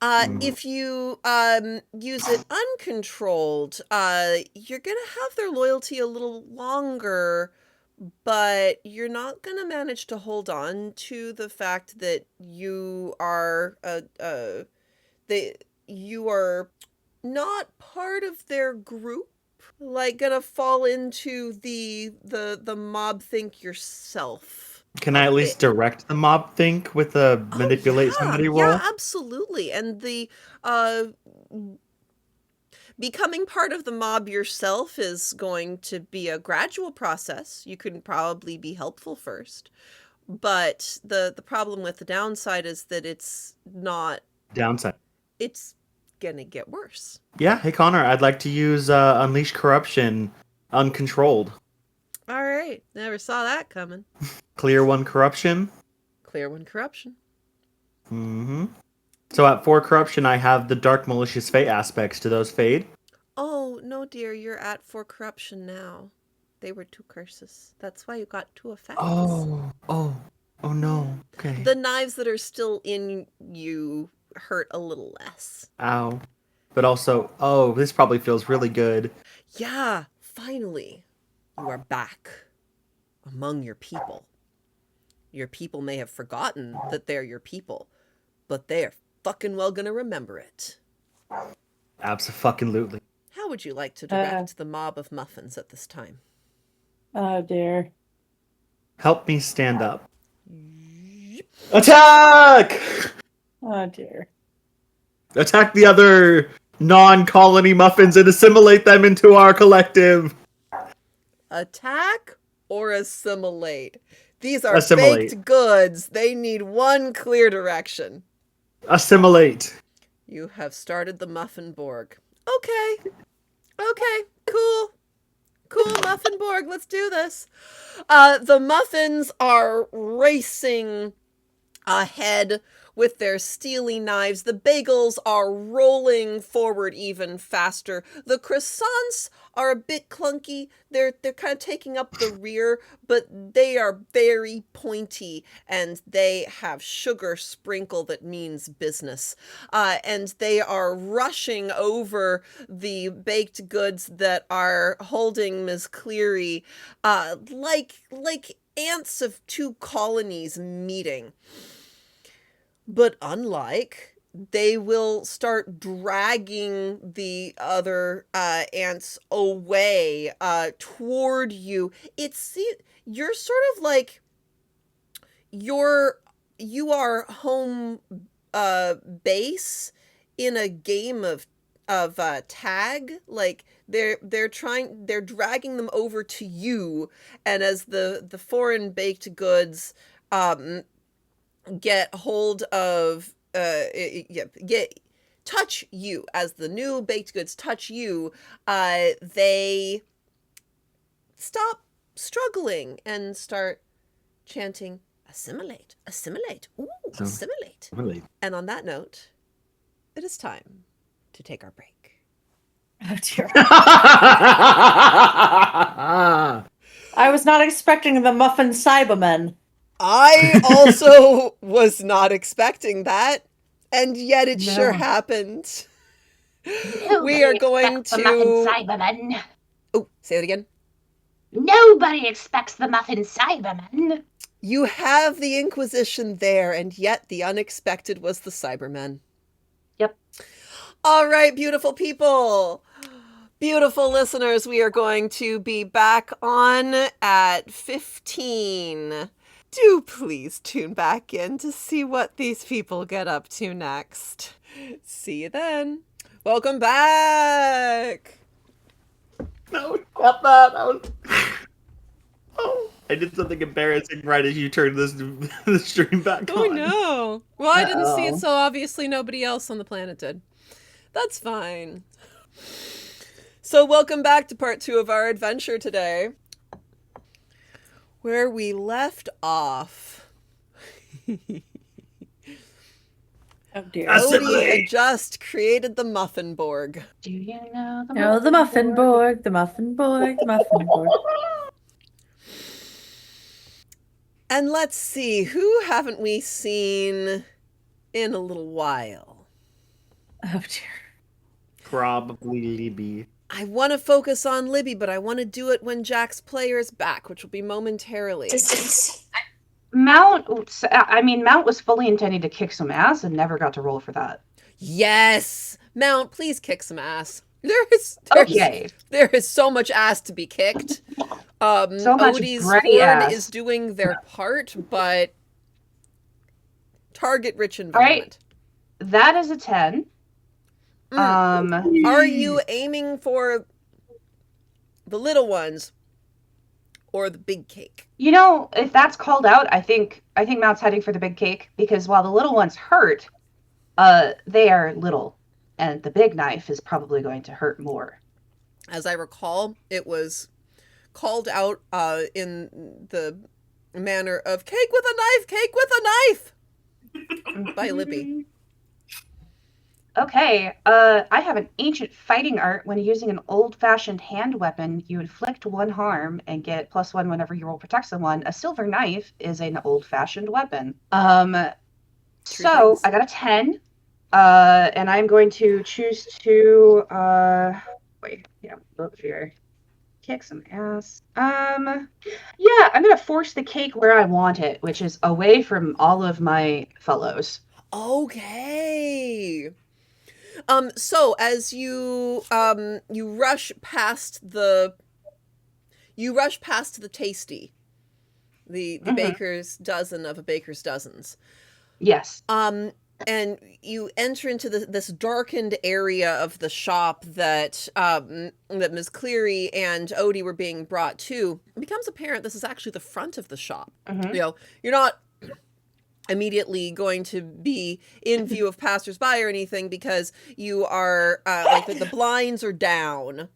If you use it uncontrolled, you're going to have their loyalty a little longer, but you're not going to manage to hold on to the fact that you are you are not part of their group, like gonna fall into the mob think yourself. Can I at least direct the mob think with a manipulate somebody roll? Yeah, absolutely. And the becoming part of the mob yourself is going to be a gradual process. You can probably be helpful first. But the problem with the downside is that it's not... Downside. It's gonna get worse. Yeah, hey Connor, I'd like to use Unleash Corruption uncontrolled. All right, never saw that coming. Clear 1 corruption. Clear 1 corruption. So at 4 corruption, I have the dark malicious fate aspects. Do those fade? Oh, no, dear, you're at 4 corruption now. They were 2 curses. That's why you got 2 effects. Oh no. Okay. The knives that are still in you hurt a little less. Ow. But also, this probably feels really good. Yeah, finally, you are back among your people. Your people may have forgotten that they're your people, but they are fucking well gonna remember it. Abso-fucking-lutely. How would you like to direct the mob of muffins at this time? Oh dear. Help me stand up. Attack! Oh dear. Attack the other non-colony muffins and assimilate them into our collective. Attack or assimilate? These are Assimilate. baked goods. They need one clear direction. Assimilate. You have started the Muffin Borg. Okay, cool. Cool, Muffin Borg, let's do this. The muffins are racing ahead with their steely knives. The bagels are rolling forward even faster. The croissants are a bit clunky. They're kind of taking up the rear, but they are very pointy and they have sugar sprinkle that means business. And they are rushing over the baked goods that are holding Ms. Cleary like ants of 2 colonies meeting. But unlike, they will start dragging the other ants away toward you. You're sort of like you are home base in a game of tag. Like they're dragging them over to you, and as the foreign baked goods get hold of touch you, as the new baked goods touch you, they stop struggling and start chanting, assimilate, assimilate, ooh, assimilate. And on that note, it is time to take our break. Oh dear. I was not expecting the muffin Cybermen. I also was not expecting that, and yet it sure happened. We are going to... The muffin Cybermen. Oh, say it again. Nobody expects the muffin Cybermen. You have the Inquisition there, and yet the unexpected was the Cybermen. Yep. All right, beautiful people. Beautiful listeners, we are going to be back on at 15. Do please tune back in to see what these people get up to next. See you then. Welcome back. No, cut that. Oh, I did something embarrassing right as you turned the stream back on. Oh no. Well, I didn't see it, so obviously nobody else on the planet did. That's fine. So welcome back to part 2 of our adventure today. Where we left off. Oh dear. Odie had just created the Muffin Borg. Do you know the Oh, the Muffin Borg, the Muffin Borg, the Muffin Borg. And let's see, who haven't we seen in a little while? Oh dear. Probably Libby. I want to focus on Libby, but I want to do it when Jack's player is back, which will be momentarily. Mount was fully intending to kick some ass and never got to roll for that. Yes! Mount, please kick some ass. There is so much ass to be kicked. So much Odie's bratty horde ass. is doing their part, but target-rich environment. Right. That is a 10. Are you aiming for the little ones or the big cake? You know, if that's called out, I think Mount's heading for the big cake, because while the little ones hurt, they are little, and the big knife is probably going to hurt more. As I recall, it was called out in the manner of cake with a knife by Libby. Okay, I have an ancient fighting art. When using an old-fashioned hand weapon, you inflict 1 harm and get +1 whenever you roll protect someone. A silver knife is an old-fashioned weapon. So I got a 10, and I'm going to choose to look here. Kick some ass. I'm gonna force the cake where I want it, which is away from all of my fellows. Okay. So as you rush past the tasty, the baker's dozen of a baker's dozens. Yes. And you enter into this darkened area of the shop that that Ms. Cleary and Odie were being brought to. It becomes apparent this is actually the front of the shop. You know, you're not immediately going to be in view of passersby or anything, because you are like the blinds are down.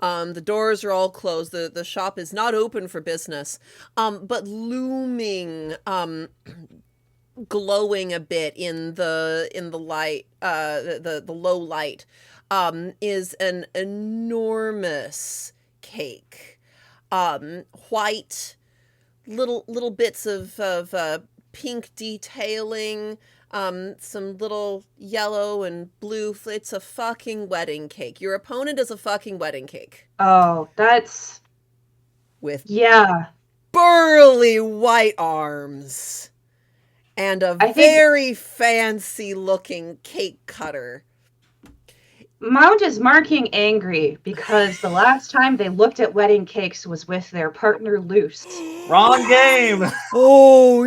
The doors are all closed. The shop is not open for business. But looming, glowing a bit in the light, the low light, is an enormous cake. White, little bits of pink detailing, some little yellow and blue. It's a fucking wedding cake. Your opponent is a fucking wedding cake. Oh, that's... With yeah, burly white arms and a very fancy looking cake cutter. Mount is marking angry because the last time they looked at wedding cakes was with their partner Luce. Wrong game! Oh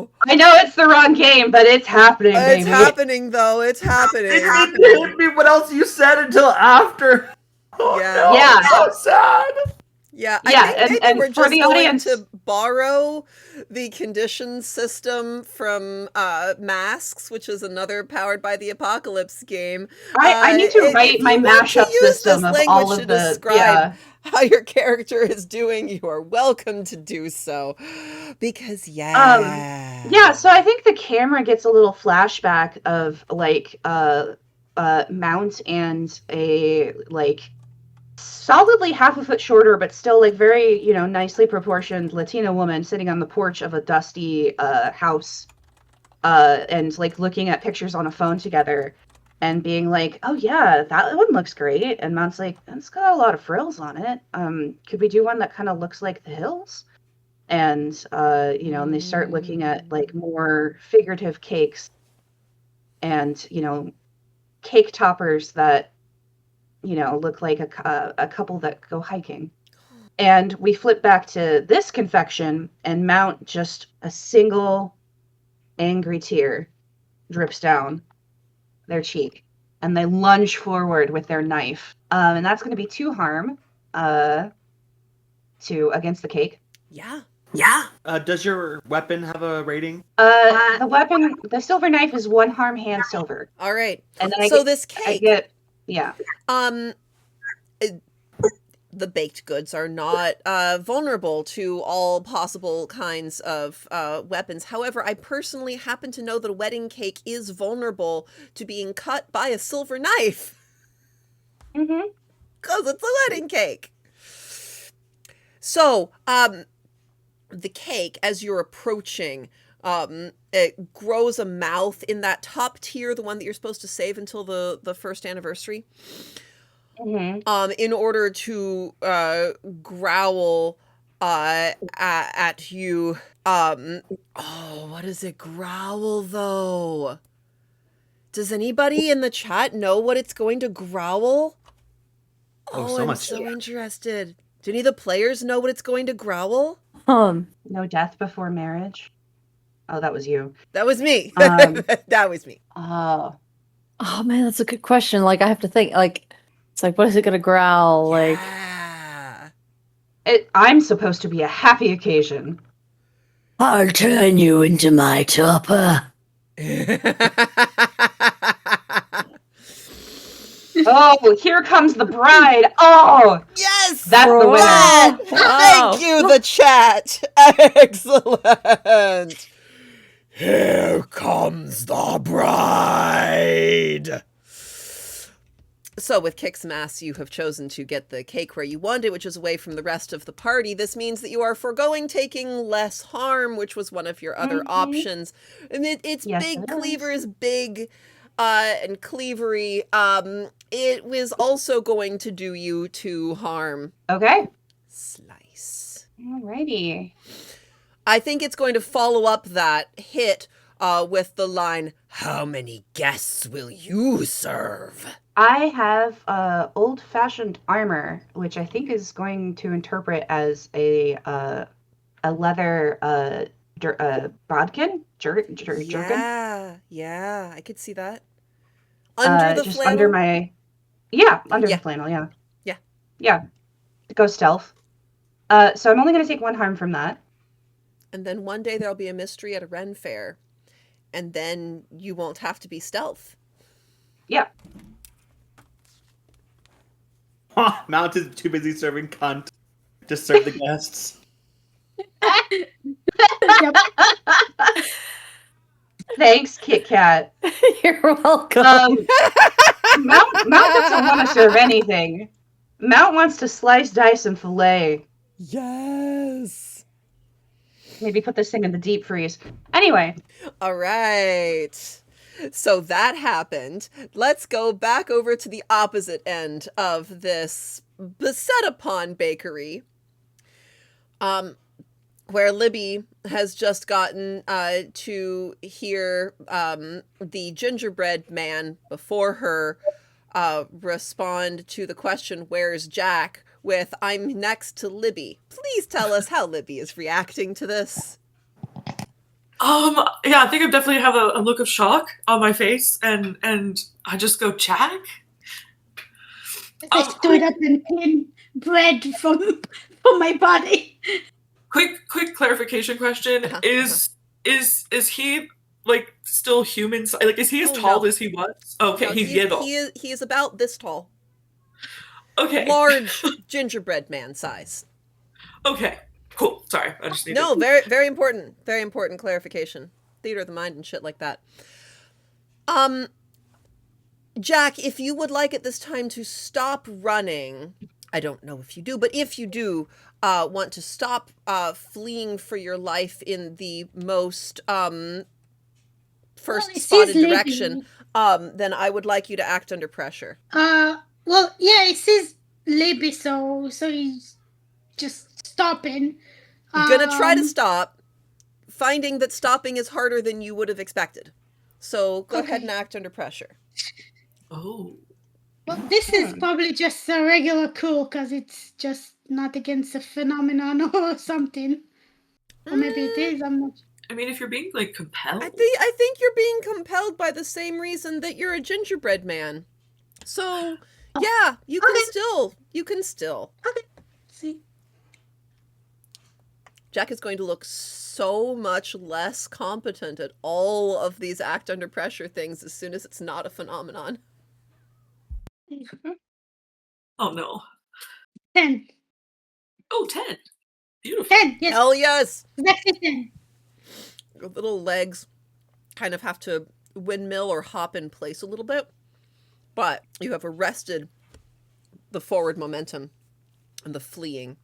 no! I know it's the wrong game, but it's happening, baby. It's happening, though. It's happening. It didn't hit me what else you said until after. Oh, Yeah. no, Yeah. so sad. Yeah, Yeah, I think and we're for just the going audience- to borrow the condition system from Masks, which is another Powered by the Apocalypse game. I need to write my mashup system of all of the describe how your character is doing, you are welcome to do so. Because yeah, so I think the camera gets a little flashback of like Mount and a like solidly half a foot shorter but still like very, you know, nicely proportioned Latina woman sitting on the porch of a dusty house and like looking at pictures on a phone together and being like, oh yeah, that one looks great. And Mount's like, it's got a lot of frills on it. Could we do one that kind of looks like the hills? And you know, and they start looking at like more figurative cakes and, you know, cake toppers that, you know, look like a couple that go hiking. And we flip back to this confection, and Mount, just a single angry tear drips down their cheek, and they lunge forward with their knife. And that's going to be 2 harm against the cake. Yeah. Does your weapon have a rating? The weapon, the silver knife, is 1 harm, hand silver. All right. And then this cake. I get, yeah. The baked goods are not vulnerable to all possible kinds of weapons. However, I personally happen to know that a wedding cake is vulnerable to being cut by a silver knife. Mm-hmm. Because it's a wedding cake. So, the cake, as you're approaching, it grows a mouth in that top tier, the one that you're supposed to save until the first anniversary. Mm-hmm. In order to growl at you. What does it growl though? Does anybody in the chat know what it's going to growl? I'm so interested. Do any of the players know what it's going to growl? No death before marriage. Oh, that was you. That was me. That was me. Oh man, that's a good question. Like, I have to think. Like, it's like, what is it gonna growl? Like, I'm supposed to be a happy occasion. I'll turn you into my topper. Oh, here comes the bride. Oh, yes, that's the winner. Thank you, the chat. Excellent. Here comes the bride. So with Kix Mass, you have chosen to get the cake where you want it, which is away from the rest of the party. This means that you are foregoing taking less harm, which was one of your other options. And it's yes, big. it Cleaver is big and cleavery. It was also going to do you 2 harm. Okay. Slice. Alrighty. I think it's going to follow up that hit with the line, "How many guests will you serve?" I have old-fashioned armor, which I think is going to interpret as a leather bodkin, jerkin. Yeah, I could see that. Under the just flannel? under my, under the flannel, yeah. Go stealth. So I'm only going to take 1 harm from that. And then one day there'll be a mystery at a Ren fair, and then you won't have to be stealth. Yeah. Mount is too busy serving cunt to serve the guests. Thanks, Kit Kat. You're welcome. Mount doesn't want to serve anything. Mount wants to slice, dice, and fillet. Yes. Maybe put this thing in the deep freeze. Anyway. All right. So that happened. Let's go back over to the opposite end of this beset upon bakery. Where Libby has just gotten to hear the gingerbread man before her respond to the question, "Where's Jack?" with, "I'm next to Libby." Please tell us how Libby is reacting to this. Yeah, I think I definitely have a look of shock on my face, and I just go, "Jack?" I stood up and cleaned bread from my body. quick clarification question. Is he like still human? Like, is he as tall as he was? Okay, No, he's he is about this tall. Okay. Large gingerbread man size. Okay. Cool. Sorry, I just need No, very, very important. Very important clarification. Theater of the mind and shit like that. Jack, if you would like at this time to stop running, I don't know if you do, but if you do want to stop fleeing for your life in the most first spotted direction, then I would like you to act under pressure. Well, yeah, it says Libby, so he's just stopping. Gonna try to stop, finding that stopping is harder than you would have expected. So go ahead and act under pressure. Oh. Well, this is probably just a regular cool because it's just not against a phenomenon or something. Or maybe it is, I'm not. I mean, if you're being like compelled. I think you're being compelled by the same reason that you're a gingerbread man. So yeah, you can still. Okay. See. Jack is going to look so much less competent at all of these act under pressure things as soon as it's not a phenomenon. Oh no. 10. Oh, 10. Beautiful. 10, yes. Hell yes. Exactly 10. Your little legs kind of have to windmill or hop in place a little bit, but you have arrested the forward momentum and the fleeing.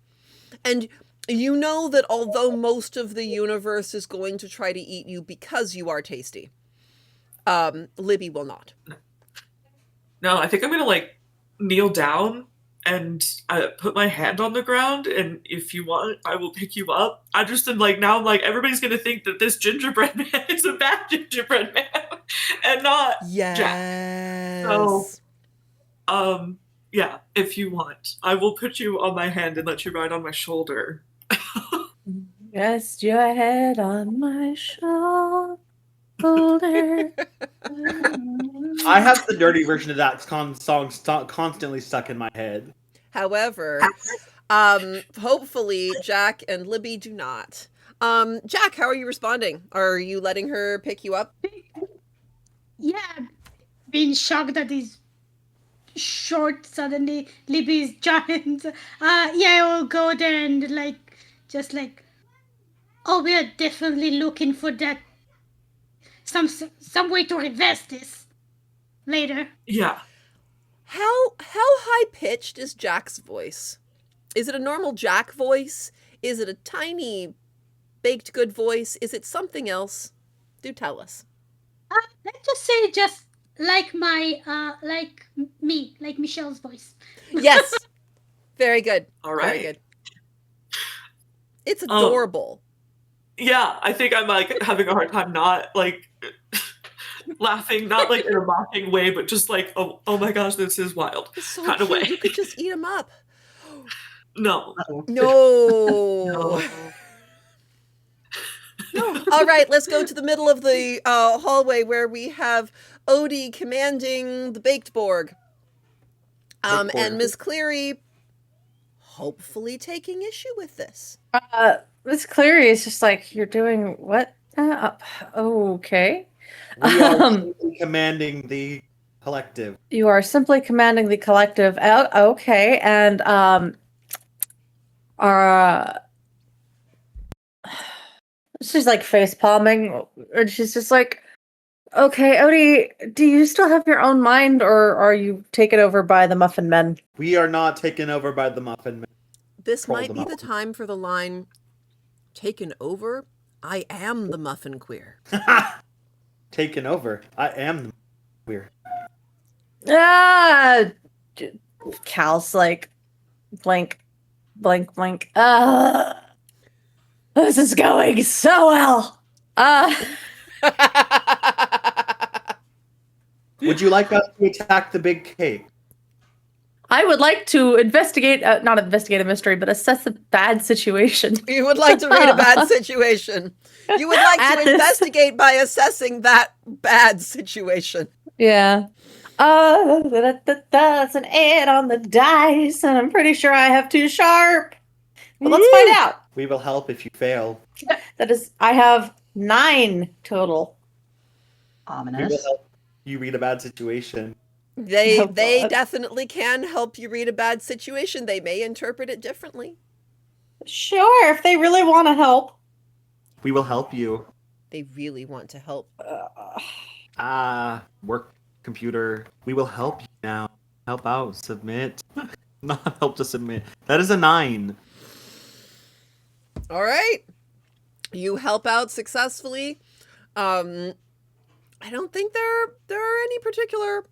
And you know that although most of the universe is going to try to eat you because you are tasty, Libby will not. No, I think I'm gonna like kneel down and put my hand on the ground, and if you want, I will pick you up. I just am like, now I'm like, everybody's gonna think that this gingerbread man is a bad gingerbread man and not Jack. So, yeah, if you want, I will put you on my hand and let you ride on my shoulder. Rest your head on my shoulder. I have the dirty version of that song constantly stuck in my head. However, hopefully Jack and Libby do not. Jack, how are you responding? Are you letting her pick you up? Yeah, being shocked that he's short suddenly, Libby's giant. Yeah, I will go there and just oh, we are definitely looking for that. Some way to reverse this later. Yeah. How high pitched is Jack's voice? Is it a normal Jack voice? Is it a tiny baked good voice? Is it something else? Do tell us. Let's just say just like my like Michelle's voice. Yes. Very good. All right. Very good. It's adorable. Yeah, I think I'm like having a hard time not like laughing, not like in a mocking way, but just like, oh my gosh, this is wild So kind of way. You could just eat them up. No. No. All right, let's go to the middle of the hallway where we have Odie commanding the baked Borg. And Miss Cleary hopefully taking issue with this. Miss Cleary is just like, you're doing what? Okay. We are simply commanding the collective. You are simply commanding the collective. Okay, and she's like face palming, and she's just like, okay, Odie, do you still have your own mind, or are you taken over by the Muffin Men? We are not taken over by the Muffin Men. This might be the time for the line, taken over? I am the Muffin Queer. Taken over? I am the queer. Cal's like, blank. This is going so well. Would you like us to attack the big cake? I would like to investigate, not investigate a mystery, but assess a bad situation. You would like to read a bad situation. You would like to investigate by assessing that bad situation. Yeah. That's an 8 on the dice, and I'm pretty sure I have 2 sharp. But let's find out. We will help if you fail. That is, I have 9 total. We will Ominous. help you read a bad situation. They Oh, they God. definitely can help you read a bad situation. They may interpret it differently. Sure, if they really want to help. We will help you. They really want to help. Work computer. We will help you now. Help out. Submit. Not help to submit. That is a 9. All right. You help out successfully. I don't think there are any particular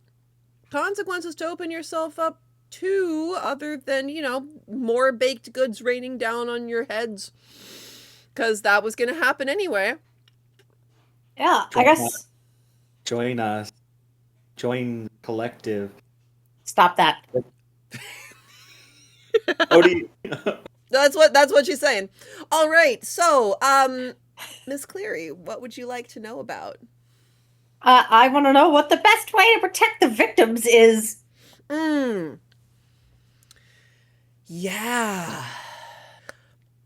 consequences to open yourself up to, other than, more baked goods raining down on your heads, because that was going to happen anyway. Yeah, I guess. Join us. Join collective. Stop that. Odie. That's what she's saying. All right. So, Miss Cleary, what would you like to know about? I want to know what the best way to protect the victims is. Yeah.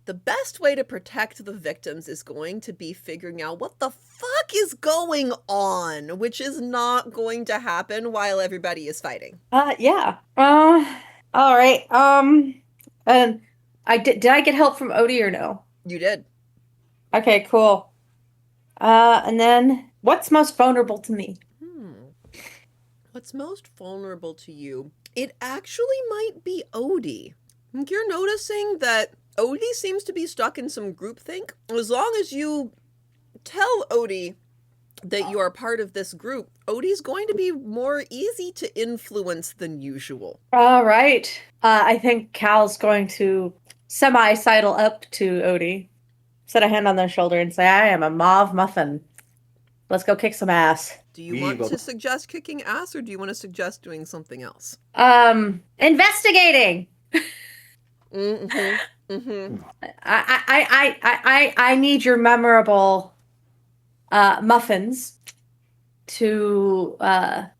The best way to protect the victims is going to be figuring out what the fuck is going on, which is not going to happen while everybody is fighting. Yeah. All right. And did I get help from Odie or no? You did. Okay, cool. And then what's most vulnerable to me? What's most vulnerable to you? It actually might be Odie. You're noticing that Odie seems to be stuck in some groupthink. As long as you tell Odie that you are part of this group, Odie's going to be more easy to influence than usual. All right. I think Cal's going to semi-sidle up to Odie, set a hand on their shoulder, and say, I am a mauve muffin. Let's go kick some ass. Do you want to suggest kicking ass, or do you want to suggest doing something else? Investigating. I need your memorable muffins to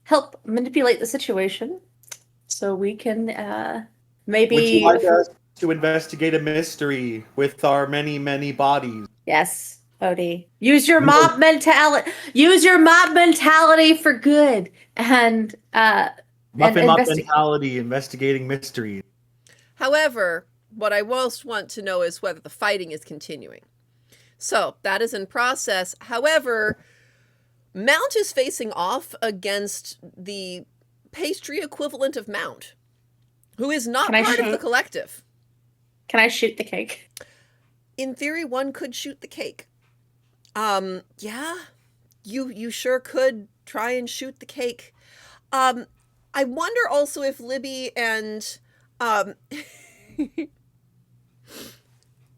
help manipulate the situation, so we can maybe. Would you like us to investigate a mystery with our many, many bodies? Yes, Odie. Use your mob mentality. Use your mob mentality for good, and Muffin mob mentality, investigating mysteries. However, what I most want to know is whether the fighting is continuing. So, that is in process. However, Mount is facing off against the pastry equivalent of Mount, who is not part of the collective. Can I shoot the cake? In theory, one could shoot the cake. Yeah, you sure could try and shoot the cake. I wonder also if Libby and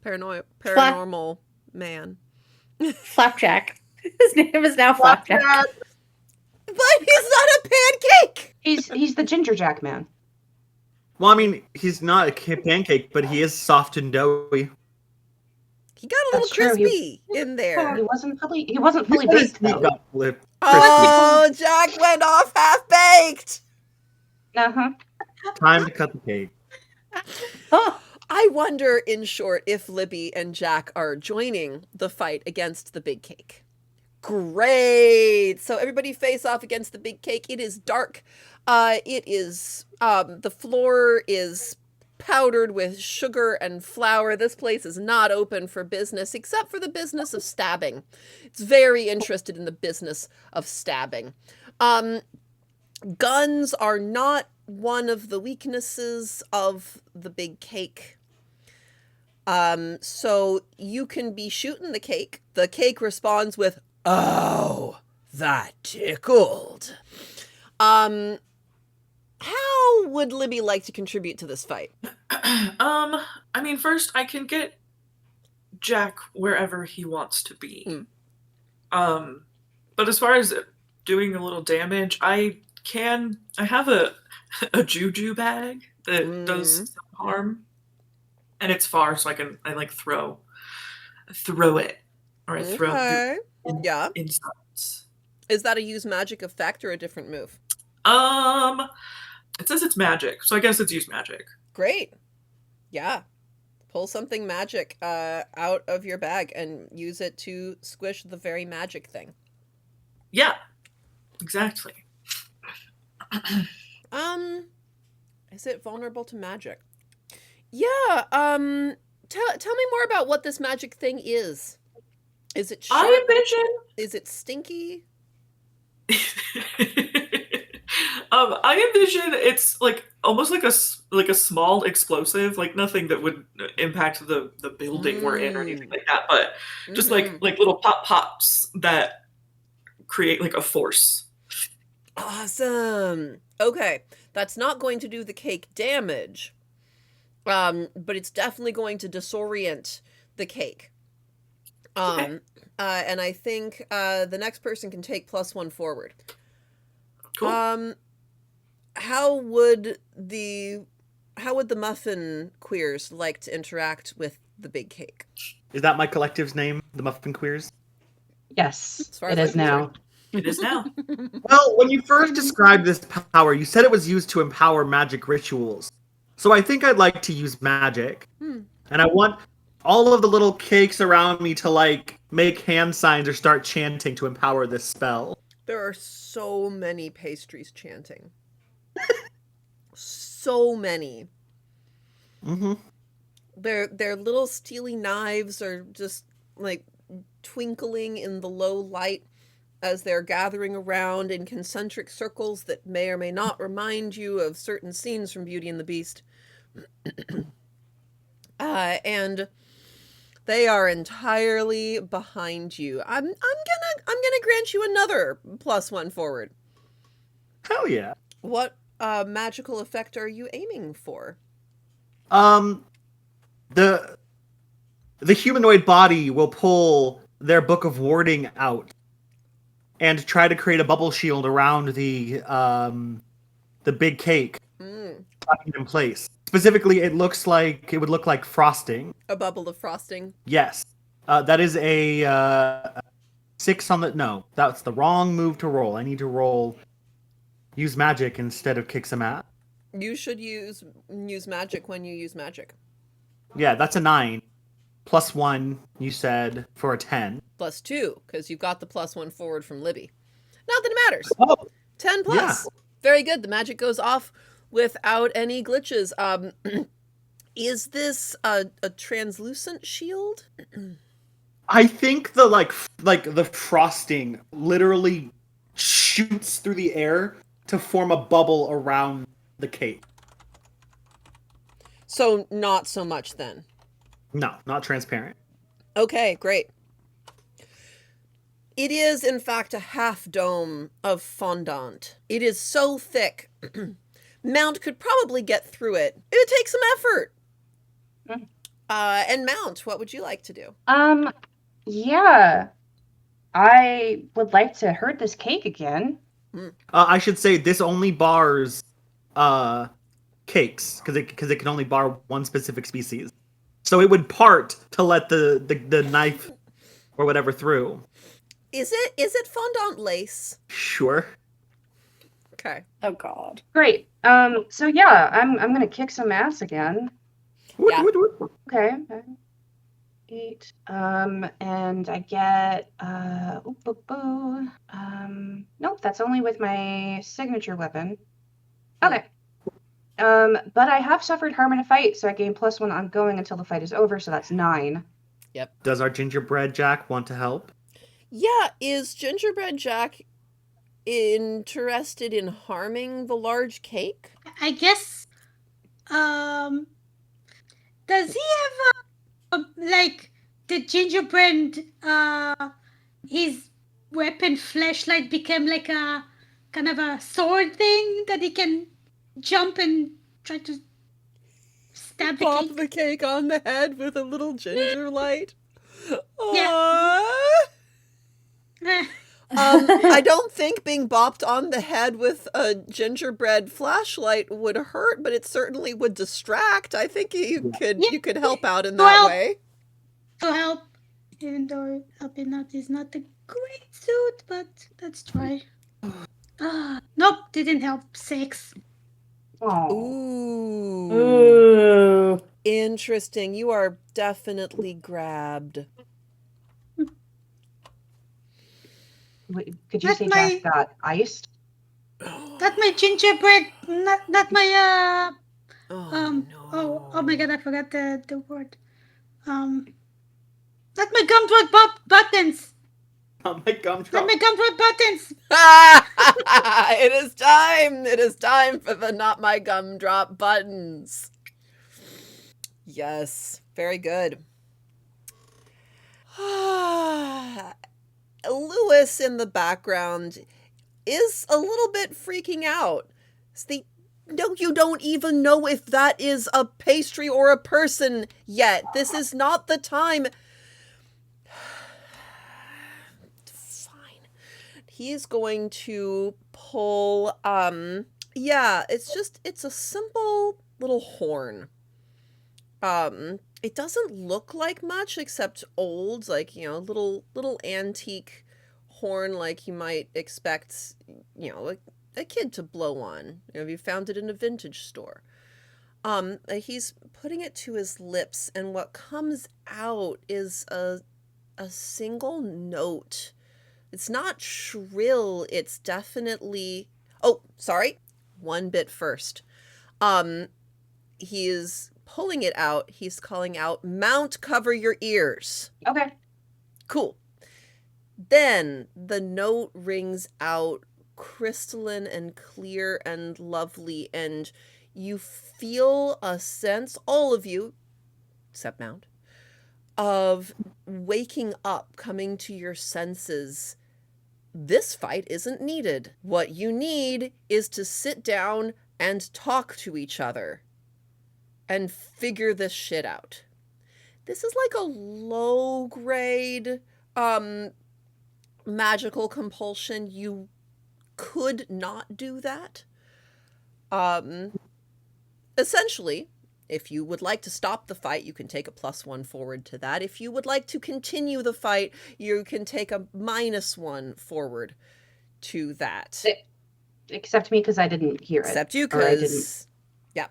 paranormal man. Flapjack. His name is now Flapjack. But he's not a pancake! He's the ginger jack man. Well, I mean, he's not a pancake, but he is soft and doughy. He got a little crispy in there. He wasn't fully baked though. Oh, Jack went off half baked. Time to cut the cake. I wonder, in short, if Libby and Jack are joining the fight against the big cake. Great. So everybody face off against the big cake. It is dark. It is, the floor is powdered with sugar and flour. This place is not open for business, except for the business of stabbing. It's very interested in the business of stabbing. Guns are not one of the weaknesses of the big cake. So you can be shooting the cake. The cake responds with, "Oh, that tickled." How would Libby like to contribute to this fight? I mean, first I can get Jack wherever he wants to be. But as far as doing a little damage, I have a juju bag that does some harm, and it's far, so I throw it, or I throw insults. Is that a use magic effect or a different move? It says it's magic, so I guess it's use magic. Great. Yeah. Pull something magic out of your bag and use it to squish the very magic thing. Yeah, exactly. Is it vulnerable to magic? Yeah, tell me more about what this magic thing is. Is it sharp? I envision. Is it stinky? I envision it's like almost like a small explosive, like nothing that would impact the building we're in or anything like that, but just like little pops that create like a force. Awesome. Okay, that's not going to do the cake damage, but it's definitely going to disorient the cake. Okay. And I think the next person can take +1 forward. Cool. How would the muffin queers like to interact with the big cake? Is that my collective's name, the Muffin Queers? Yes, As far it as is I'm now. It is now. Well, when you first described this power, you said it was used to empower magic rituals. So I think I'd like to use magic. And I want all of the little cakes around me to, like, make hand signs or start chanting to empower this spell. There are so many pastries chanting. So many. Mm-hmm. Their little steely knives are just, like, twinkling in the low light as they're gathering around in concentric circles that may or may not remind you of certain scenes from Beauty and the Beast. And they are entirely behind you. I'm gonna grant you another +1 forward. Hell yeah. What magical effect are you aiming for? The humanoid body will pull their book of warding out and try to create a bubble shield around the big cake, locking it in place. Specifically, it would look like frosting. A bubble of frosting. Yes, that is a 6 on the. No, that's the wrong move to roll. I need to use magic instead of kick some ass. You should use magic when you use magic. Yeah, that's a 9. +1, you said, for a 10. +2, because you've got the +1 forward from Libby. Not that it matters. Oh, 10 plus. Yeah. Very good. The magic goes off without any glitches. Is this a translucent shield? I think the the frosting literally shoots through the air to form a bubble around the cake. So not so much then. No, not transparent. Okay, great. It is, in fact, a half dome of fondant. It is so thick, Mount could probably get through it. It would take some effort. And Mount, what would you like to do? Yeah. I would like to hurt this cake again. I should say this only bars cakes because it can only bar one specific species. So it would part to let the knife or whatever through. Is it fondant lace? Sure. Okay. Oh God. Great. So yeah, I'm gonna kick some ass again. Yeah. Okay. 8. And I get nope, that's only with my signature weapon. Okay. But I have suffered harm in a fight, so I gain +1 ongoing until the fight is over, so that's 9. Yep. Does our gingerbread Jack want to help? Yeah, is Gingerbread Jack interested in harming the large cake? I guess. Does he have like the gingerbread? His weapon flashlight became like a kind of a sword thing that he can jump and try to stab the Pop cake. the cake on the head with a little ginger light. Yeah. I don't think being bopped on the head with a gingerbread flashlight would hurt, but it certainly would distract. I think you could help out in that way. To help, even though helping out is not a great suit, but let's try. Nope, didn't help. 6. Oh. Ooh. Ooh. Interesting. You are definitely grabbed. Wait, could you Not say my- Jack got iced? Not my gingerbread. Not my no. oh my god, I forgot the word. Not my gumdrop buttons. Oh my Not gumdrop. my gumdrop buttons. It is time. It is time for the not my gumdrop buttons. Yes, very good. Lewis in the background is a little bit freaking out. No, you don't even know if that is a pastry or a person yet. This is not the time. Fine. He is going to pull, it's a simple little horn. It doesn't look like much except old, like, little antique horn like you might expect, a kid to blow on. You found it in a vintage store. He's putting it to his lips, and what comes out is a single note. It's not shrill, it's definitely... Oh, sorry. One bit first. He is pulling it out. He's calling out, "Mount, cover your ears." Okay. Cool. Then the note rings out crystalline and clear and lovely, and you feel a sense, all of you, except Mount, of waking up, coming to your senses. This fight isn't needed. What you need is to sit down and talk to each other and figure this shit out. This is like a low-grade magical compulsion. You could not do that. Essentially, if you would like to stop the fight, you can take a +1 forward to that. If you would like to continue the fight, you can take a -1 forward to that. Except me, because I didn't hear it. Except you, Or I because... Yeah.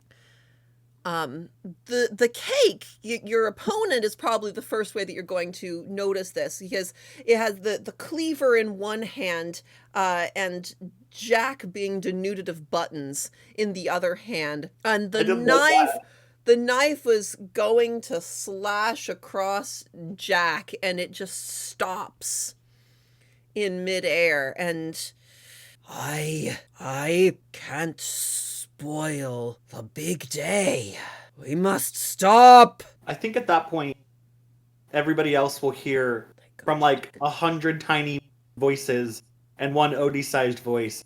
The cake, your opponent is probably the first way that you're going to notice this, because it has the cleaver in one hand, and Jack being denuded of buttons in the other hand, and the knife was going to slash across Jack, and it just stops in midair, and I can't spoil the big day. We must stop. I think at that point, everybody else will hear from like 100 tiny voices and one Odie-sized voice.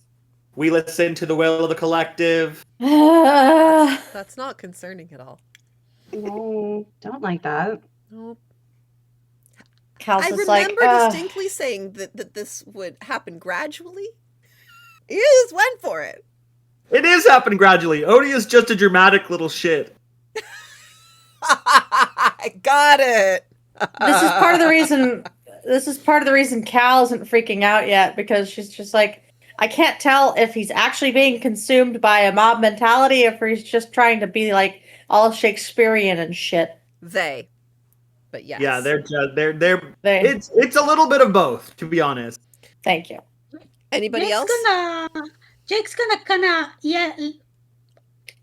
We listen to the will of the collective. That's not concerning at all. No, don't like that. Nope. Cal's I is remember like, distinctly saying that this would happen gradually. You just went for it. It is happening gradually. Odie is just a dramatic little shit. I got it. This is part of the reason. This is part of the reason Cal isn't freaking out yet, because she's just like, I can't tell if he's actually being consumed by a mob mentality, or if he's just trying to be like all Shakespearean and shit. They, but yes. Yeah, they're it's a little bit of both, to be honest. Thank you. Anybody else? Jake's gonna kinda, yeah.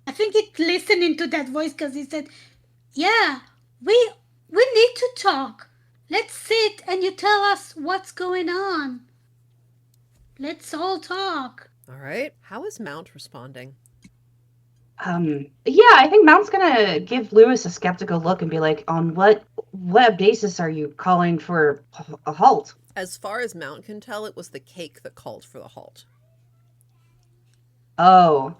I think he's listening to that voice because he said, "Yeah, we need to talk. Let's sit and you tell us what's going on. Let's all talk." All right. How is Mount responding? Yeah, I think Mount's gonna give Lewis a skeptical look and be like, "On what basis are you calling for a halt?" As far as Mount can tell, it was the cake that called for the halt. Oh,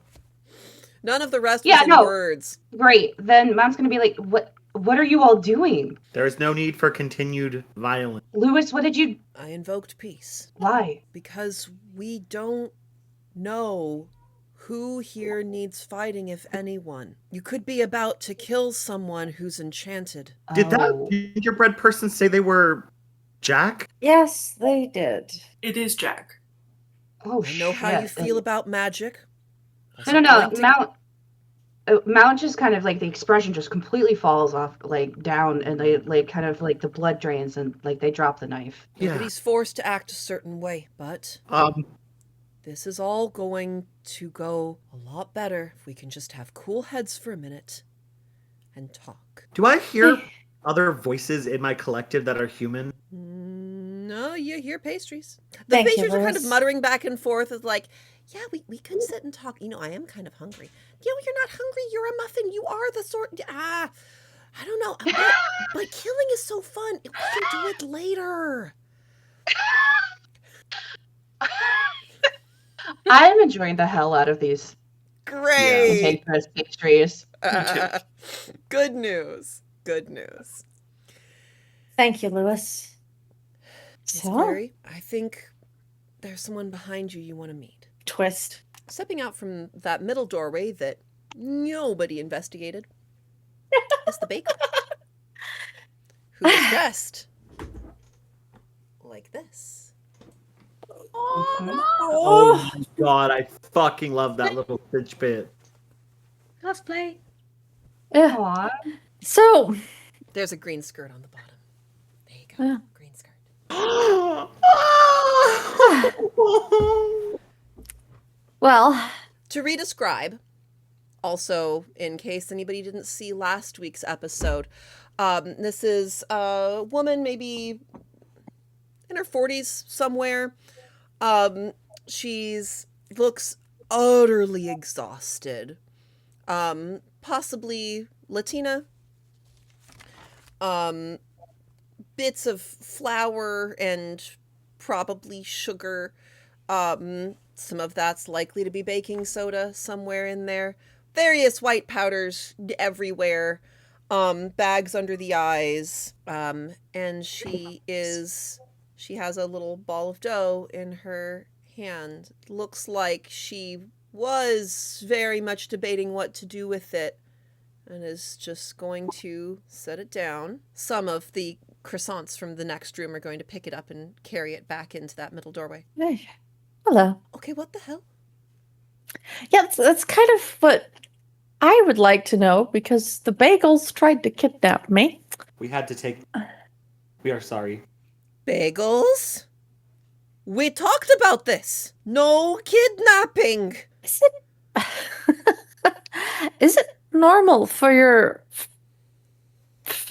None of the rest Yeah, was in no. words. great. Then Mount's gonna be like, What are you all doing?" There is no need for continued violence. Lewis, what did you... I invoked peace Why? because we don't know who here needs fighting, if anyone. You could be about to kill someone who's enchanted. Did that Oh. gingerbread person say they were Jack? Yes, they did. It is Jack. Oh, I know how you shit. feel about magic. No, Mount. Mount just kind of like the expression just completely falls off, like down, and they like kind of like the blood drains and like they drop the knife. Yeah. Nobody's forced to act a certain way, but this is all going to go a lot better if we can just have cool heads for a minute and talk. Do I hear other voices in my collective that are human? No, you hear pastries. The Thank you, pastries are kind of Lois. muttering back and forth as like, yeah, we could sit and talk. I am kind of hungry. You're not hungry. You're a muffin. You are the sort. I don't know. But killing is so fun. We can do it later. I'm enjoying the hell out of these Great. cantankerous pastries. Good news. Good news. Thank you, Lewis. Miss So, Cleary, I think there's someone behind you want to meet. twist. Stepping out from that middle doorway that nobody investigated is the baker, who is dressed like this. Oh my god, I fucking love that little bitch bit. Cosplay. Yeah. Aw. So, There's a green skirt on the bottom. There you Yeah. go. Green skirt. well, To redescribe, also in case anybody didn't see last week's episode, this is a woman maybe in her 40s somewhere. She's looks utterly exhausted. Possibly Latina. Bits of flour and probably sugar. Some of that's likely to be baking soda somewhere in there. Various white powders everywhere. Bags under the eyes. And she has a little ball of dough in her hand. Looks like she was very much debating what to do with it and is just going to set it down. Some of the croissants from the next room are going to pick it up and carry it back into that middle doorway. hey, hello. Okay, what the hell? Yeah, that's kind of what I would like to know because the bagels tried to kidnap me. We had to take. We are sorry. Bagels? We talked about this. No kidnapping. Is it normal for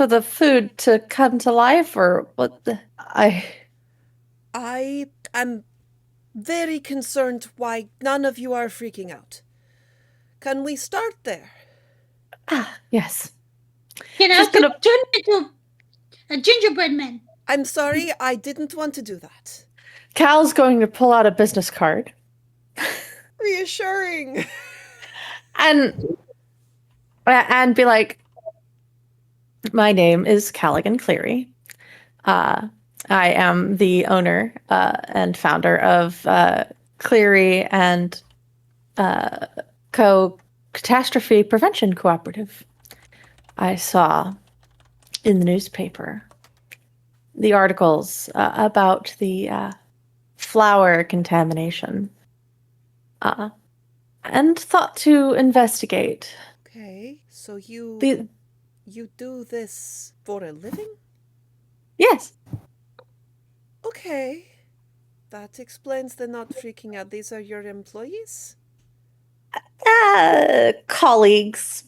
the food to come to life or what I am very concerned why none of you are freaking out. Can we start there? yes. You know, Just gonna- turn into a gingerbread man. I'm sorry, I didn't want to do that. Cal's going to pull out a business card Reassuring. and be like, my name is Callaghan Cleary. I am the owner and founder of Cleary and Catastrophe Prevention Cooperative. I saw in the newspaper the articles about the flour contamination and thought to investigate. Okay, so you do this for a living? Yes. Okay. That explains the not freaking out. These are your employees? Colleagues.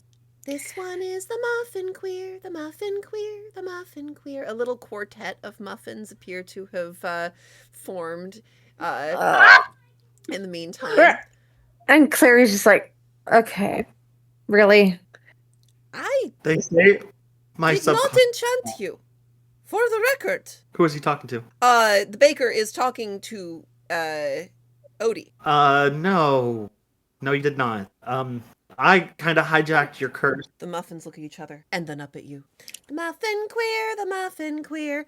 This one is the muffin queer, the muffin queer, the muffin queer. A little quartet of muffins appear to have formed in the meantime. And Clary's just like, okay, really? I They say my did sub. not enchant you. For the record. Who is he talking to? The baker is talking to Odie. No, you did not. I kind of hijacked your curse. The muffins look at each other and then up at you. The muffin queer, the muffin queer.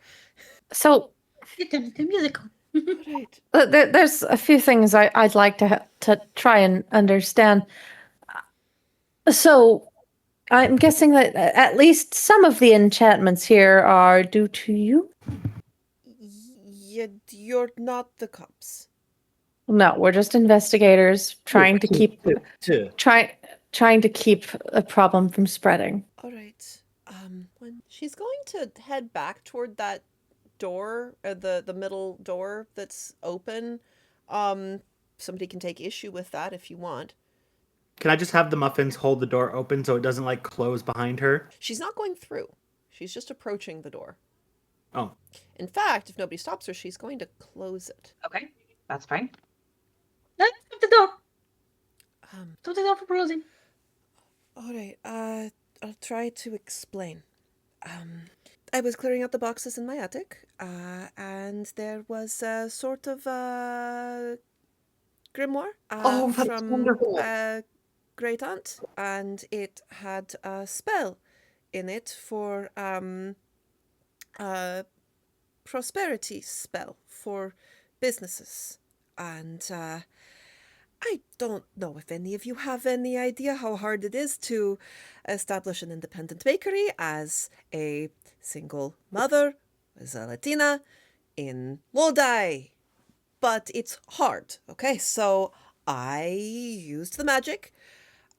So It turns into a musical. Right. there's a few things I'd like to try and understand. So I'm guessing that at least some of the enchantments here are due to you? You're not the cops. No, we're just investigators trying to keep trying to keep a problem from spreading. All right. When she's going to head back toward that door, the middle door that's open. Somebody can take issue with that if you want. Can I just have the muffins hold the door open so it doesn't like close behind her? She's not going through. She's just approaching the door. Oh. In fact, if nobody stops her, she's going to close it. Okay, that's fine. Let's stop the door. Um, Stop the door from closing. all right. I'll try to explain. I was clearing out the boxes in my attic, and there was a sort of grimoire That's from wonderful. a great aunt, and it had a spell in it for a prosperity spell for businesses. And I don't know if any of you have any idea how hard it is to establish an independent bakery as a single mother, as a Latina, in Lodi. But it's hard, okay? So I used the magic,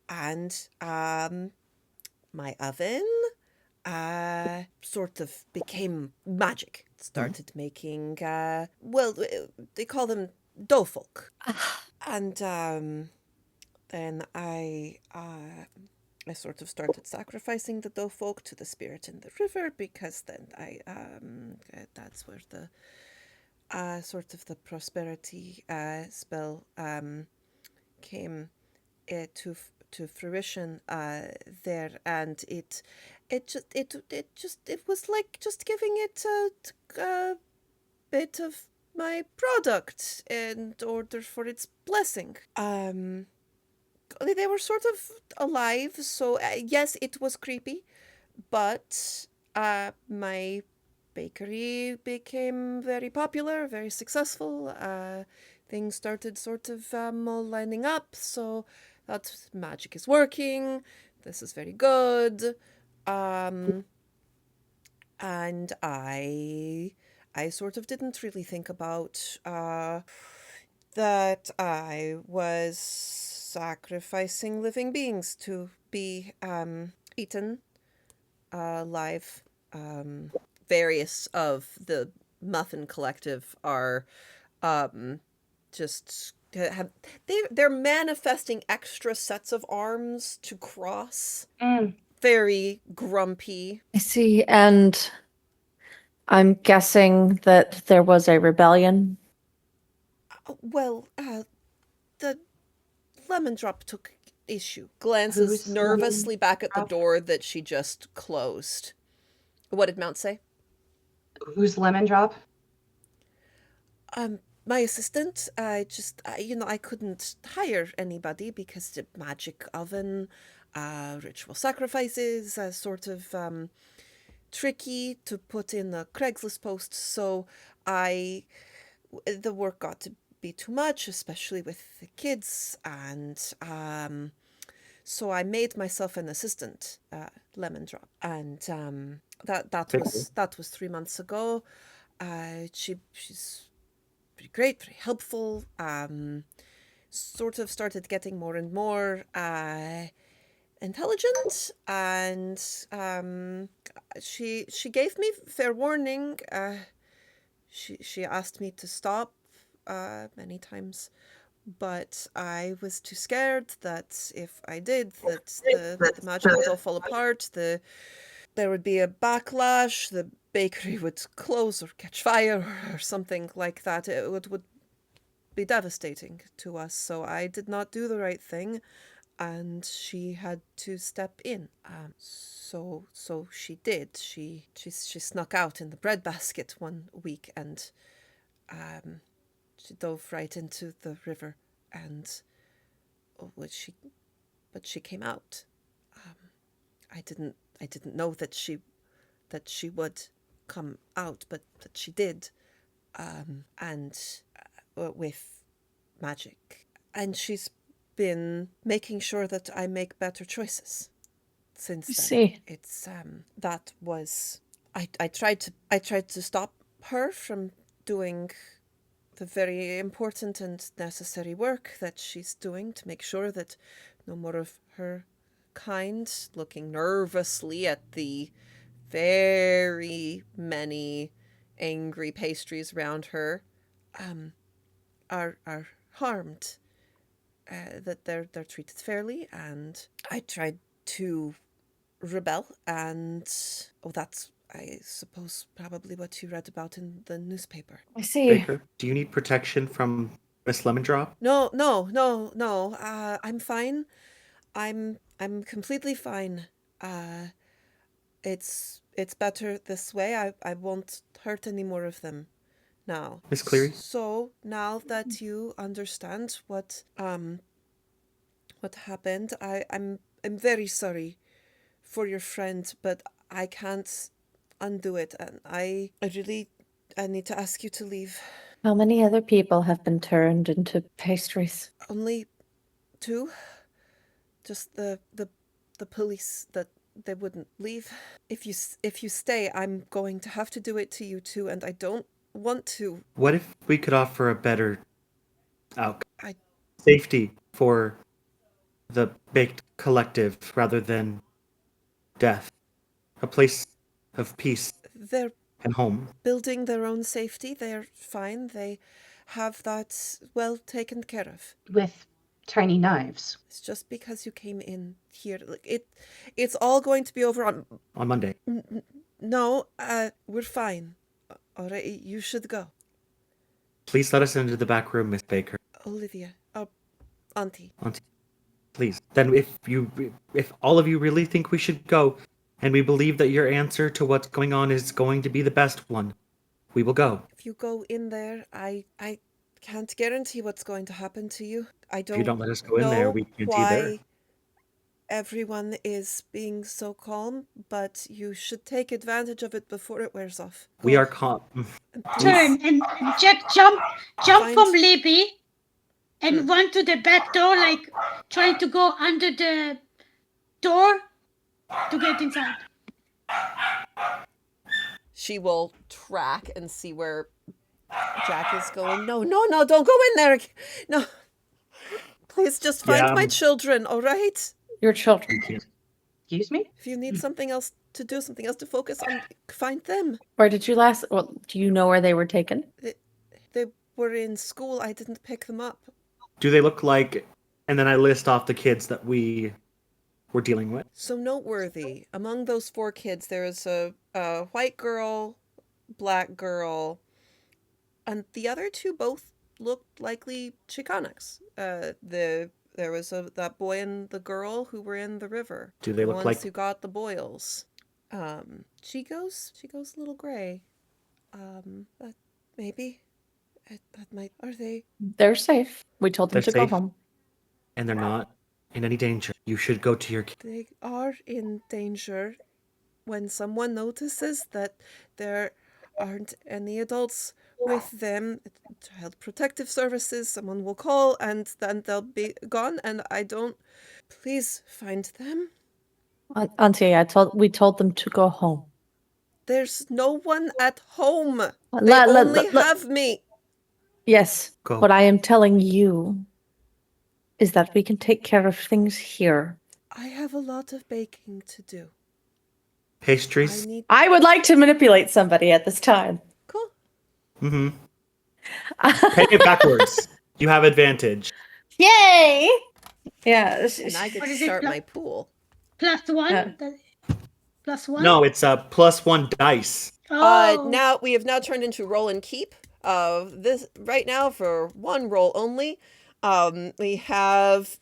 and my oven sort of became magic. It started making, they call them dough folk. And then I sort of started sacrificing the dough folk to the spirit in the river, because then that's where the sort of the prosperity spell came to fruition there, and it was like just giving it a bit of my product in order for its blessing. They were sort of alive, so yes, it was creepy, but my bakery became very popular, very successful. Things started sort of all lining up, so that magic is working. This is very good. And I sort of didn't really think about that I was sacrificing living beings to be eaten alive. Various of the Muffin Collective are just they're manifesting extra sets of arms to cross. Very grumpy. I see, and I'm guessing that there was a rebellion. Well, the Lemon Drop took issue. Glances Who's nervously back at the Drop? door that she just closed. What did Mount say? Who's Lemon Drop? My assistant. I couldn't hire anybody because the magic oven, ritual sacrifices, sort of tricky to put in a Craigslist post. So the work got to be too much, especially with the kids, and so I made myself an assistant, Lemon Drop, and that was 3 months ago. She's pretty great, very helpful. Sort of started getting more and more intelligent, and she gave me fair warning. She asked me to stop many times, but I was too scared that if I did, that the magic would all fall apart. There would be a backlash. The bakery would close or catch fire or something like that. It would be devastating to us. So I did not do the right thing, and she had to step in. So she did. She snuck out in the breadbasket one week, and she dove right into the river, and she came out. I didn't know that she would come out, but that she did, and with magic, and she's been making sure that I make better choices since then. See. It's that was I tried to stop her from doing the very important and necessary work that she's doing to make sure that no more of her kind, looking nervously at the very many angry pastries around her, are harmed. That they're treated fairly, and I tried to rebel, and that's, I suppose, probably what you read about in the newspaper. I see. Baker, do you need protection from Miss Lemon Drop? No. I'm fine. I'm completely fine. It's better this way. I won't hurt any more of them now. Miss Cleary? So now that you understand what happened, I'm very sorry for your friend, but I can't undo it, and I need to ask you to leave. How many other people have been turned into pastries? Only 2. Just the police, that they wouldn't leave. If you stay, I'm going to have to do it to you too, and I don't want to. What if we could offer a better outcome? I- Safety for the baked collective rather than death. A place of peace They're and home. building their own safety. They're fine. They have that well taken care of. With tiny knives. It's just because you came in here. Like it's all going to be over on Monday. No, we're fine. All right, you should go. Please let us into the back room, Miss Baker. Olivia, Auntie. Please. Then if all of you really think we should go, and we believe that your answer to what's going on is going to be the best one, we will go. If you go in there, I can't guarantee what's going to happen to you. I don't. If you don't let us go in know there, we can't why either. everyone is being so calm, but you should take advantage of it before it wears off. We are calm. Turn and Jack jump Find- from Libby and Hmm. run to the back door, like trying to go under the door to get inside. She will track and see where Jack is going. No, don't go in there. No. Please just find my children, all right? Your children. Excuse me? If you need something else to do, something else to focus on, find them. Where did you last? Well, do you know where they were taken? They were in school. I didn't pick them up. Do they look like... And then I list off the kids that we were dealing with. So noteworthy, among those 4 kids, there is a white girl, black girl, and the other 2 both looked likely Chicanx. There was that boy and the girl who were in the river. Do they The look ones like... who got the boils. Chico's a little gray. That maybe. That might. Are they? They're safe. We told them They're to go safe. home. And they're not in any danger. You should go to your... They are in danger when someone notices that there aren't any adults with them. Child Protective Services, someone will call, and then they'll be gone, and I don't... Please find them. Auntie, we told them to go home. There's no one at home. They Let- only let- have me. Yes. Go. What I am telling you is that we can take care of things here. I have a lot of baking to do. Pastries? I would like to manipulate somebody at this time. Cool. Mm-hmm. Pay it backwards. You have advantage. Yay! Yeah. And I get What to is it, start pla- my pool. +1? +1? No, it's a +1 dice. Oh. Now we have now turned into roll and keep. This right now for 1 roll only. We have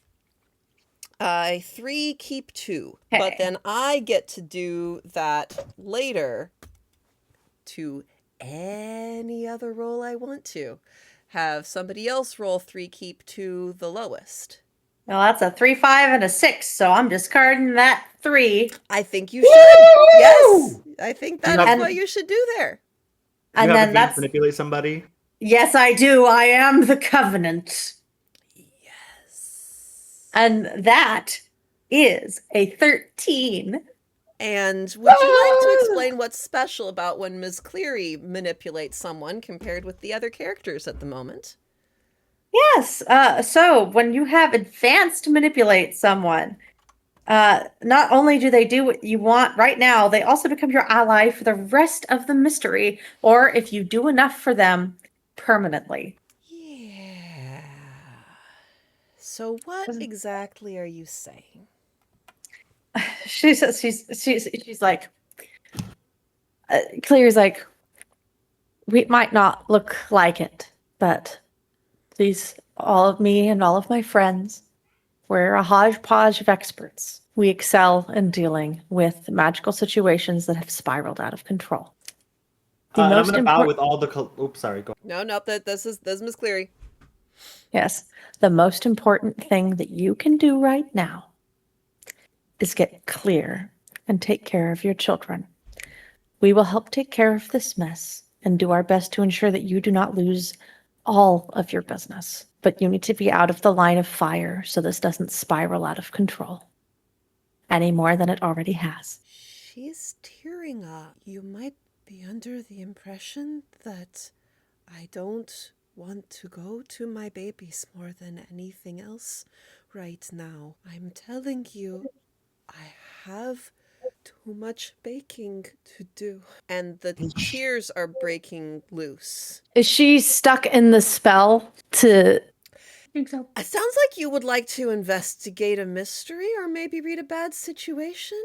3 keep 2, but Okay. then I get to do that later to any other roll I want to. Have somebody else roll 3 keep 2 the lowest. Well, that's a 3, 5, and a 6, so I'm discarding that 3. I think you should. Yes, I think You that's have- what you should do there. You And have then advantage that's... to manipulate somebody? Yes, I do. I am the Covenant. Yes. And that is a 13. And would you like to explain what's special about when Ms. Cleary manipulates someone compared with the other characters at the moment? Yes. So when you have advanced manipulate someone, Not only do they do what you want right now, they also become your ally for the rest of the mystery, or if you do enough for them, permanently. Yeah. So what exactly are you saying? She says she's like, Cleary's like, we might not look like it, but all of me and all of my friends, we're a hodgepodge of experts. We excel in dealing with magical situations that have spiraled out of control. And I'm going to bow with all the... Oops, sorry. Go. No, this is Miss Cleary. Yes, the most important thing that you can do right now is get clear and take care of your children. We will help take care of this mess and do our best to ensure that you do not lose all of your business. But you need to be out of the line of fire so this doesn't spiral out of control any more than it already has. She's tearing up. You might be under the impression that I don't want to go to my babies more than anything else right now. I'm telling you, I have too much baking to do. And the tears are breaking loose. Is she stuck in the spell to... I think so. It sounds like you would like to investigate a mystery or maybe read a bad situation.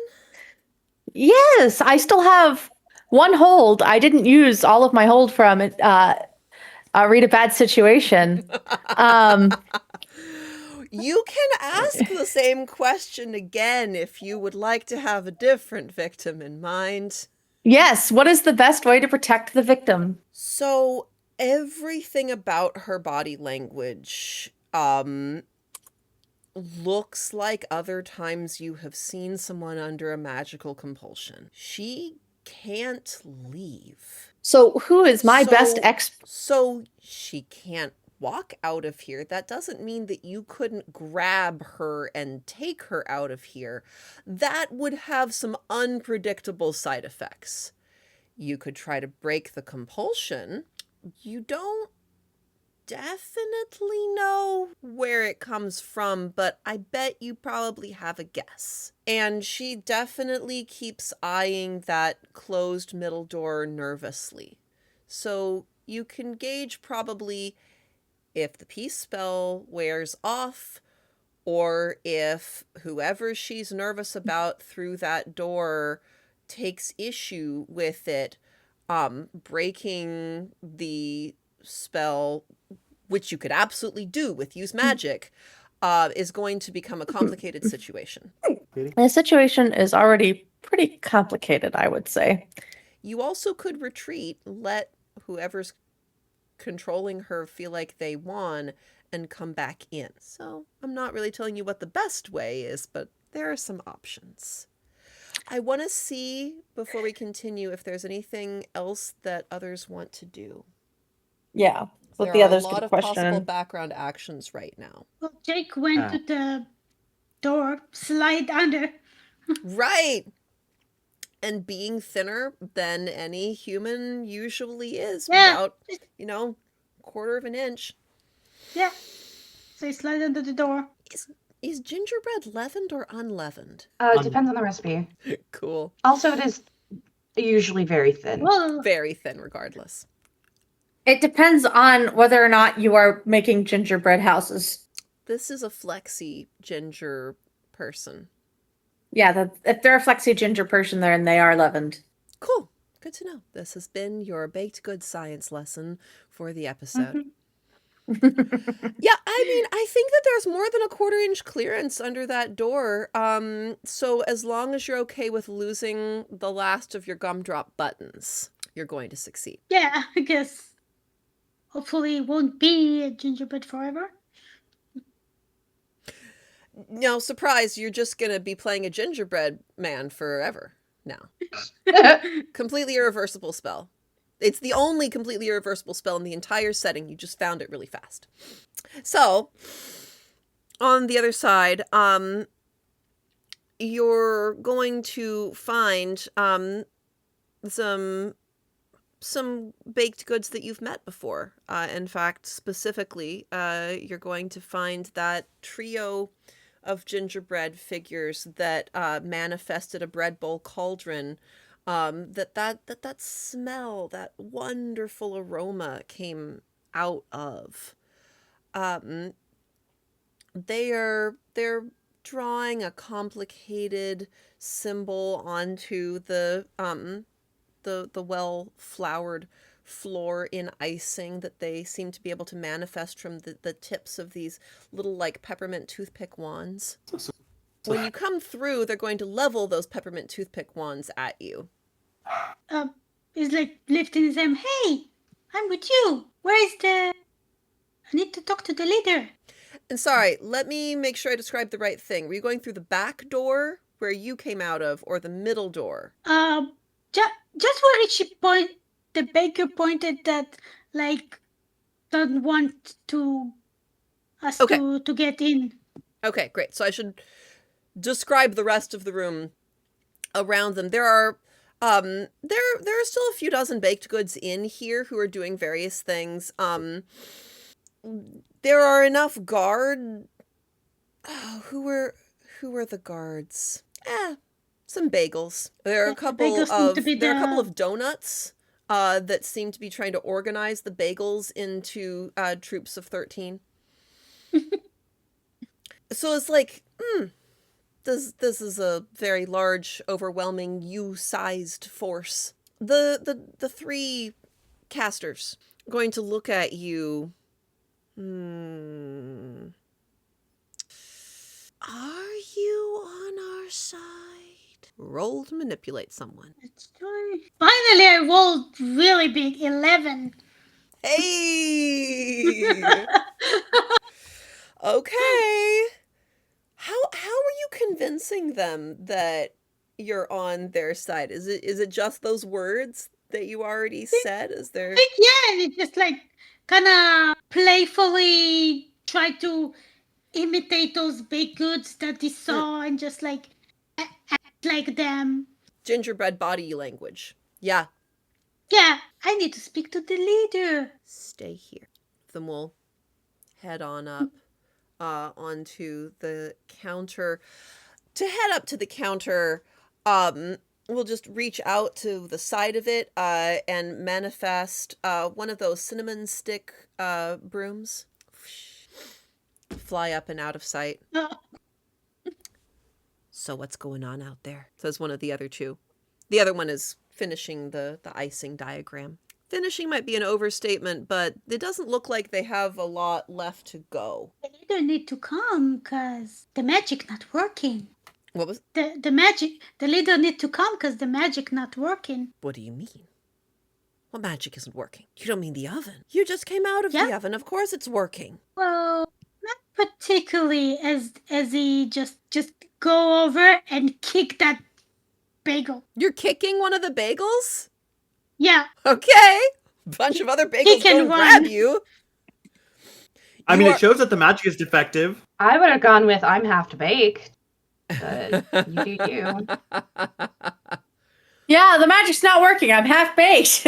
Yes, I still have one hold. I didn't use all of my hold from it. Read a bad situation. You can ask the same question again if you would like to have a different victim in mind. Yes, what is the best way to protect the victim? So everything about her body language looks like other times you have seen someone under a magical compulsion. She can't leave. So who is my best expert? So she can't walk out of here. That doesn't mean that you couldn't grab her and take her out of here. That would have some unpredictable side effects. You could try to break the compulsion. You don't definitely know where it comes from, but I bet you probably have a guess. And she definitely keeps eyeing that closed middle door nervously. So you can gauge probably if the peace spell wears off, or if whoever she's nervous about through that door takes issue with it, breaking the spell, which you could absolutely do with use magic, is going to become a complicated situation. The situation is already pretty complicated, I would say. You also could retreat, let whoever's controlling her feel like they won, and come back in. So I'm not really telling you what the best way is, but there are some options. I want to see, before we continue, if there's anything else that others want to do. Yeah. There are a lot of possible background actions right now. Well, Jake went to the door, slide under. Right! And being thinner than any human usually is, about, quarter of an inch. Yeah. So he slid under the door. Is gingerbread leavened or unleavened? It depends on the recipe. Cool. Also, it is usually very thin. Whoa. Very thin, regardless. It depends on whether or not you are making gingerbread houses. This is a flexi ginger person. Yeah, if they're a flexi ginger person, then they are leavened. Cool. Good to know. This has been your baked goods science lesson for the episode. Yeah, I mean, I think that there's more than a 1/4 inch clearance under that door. So as long as you're okay with losing the last of your gumdrop buttons, you're going to succeed. Yeah, I guess. Hopefully it won't be a gingerbread forever. No, surprise, you're just going to be playing a gingerbread man forever now. Completely irreversible spell. It's the only completely irreversible spell in the entire setting. You just found it really fast. So, on the other side, you're going to find some baked goods that you've met before. In fact, specifically, you're going to find that trio of gingerbread figures that manifested a bread bowl cauldron. That smell, that wonderful aroma came out of. Um, they're drawing a complicated symbol onto the well flowered floor in icing that they seem to be able to manifest from the tips of these little like peppermint toothpick wands. When you come through, they're going to level those peppermint toothpick wands at you. He's like lifting his arm. Hey, I'm with you. Where is the... I need to talk to the leader. And sorry, let me make sure I describe the right thing. Were you going through the back door where you came out of, or the middle door? Just where the baker pointed that, like, don't want us to get in. Okay, great. So I should describe the rest of the room around them. There are still a few dozen baked goods in here who are doing various things. There are enough guard. Oh, who were the guards? Some bagels. There are a couple of donuts that seem to be trying to organize the bagels into troops of 13. So it's like, this is a very large, overwhelming, U-sized force. The three casters are going to look at you. Are you on our side? Roll to manipulate someone. Let's try. Finally, I rolled really big, 11. Hey! Okay. How are you convincing them that you're on their side? Is it just those words that you already said? Is there... I think, yeah, and it's just like kind of playfully try to imitate those baked goods that they saw and just like act like them. Gingerbread body language. Yeah. Yeah, I need to speak to the leader. Stay here. Then we'll head on up onto the counter. To head up to the counter, we'll just reach out to the side of it and manifest one of those cinnamon stick brooms. Fly up and out of sight. So what's going on out there? Says one of the other two. The other one is finishing the icing diagram. Finishing might be an overstatement, but it doesn't look like they have a lot left to go. The leader need to come because the magic not working. What was... The magic? The leader need to come because the magic not working. What do you mean? What magic isn't working? You don't mean the oven. You just came out of the oven. Of course it's working. Well, not particularly as he just go over and kick that bagel. You're kicking one of the bagels? Yeah. Okay. Bunch of other bagels go and grab you. I mean, it shows that the magic is defective. I would have gone with I'm half baked, but you do you. Yeah, the magic's not working. I'm half baked.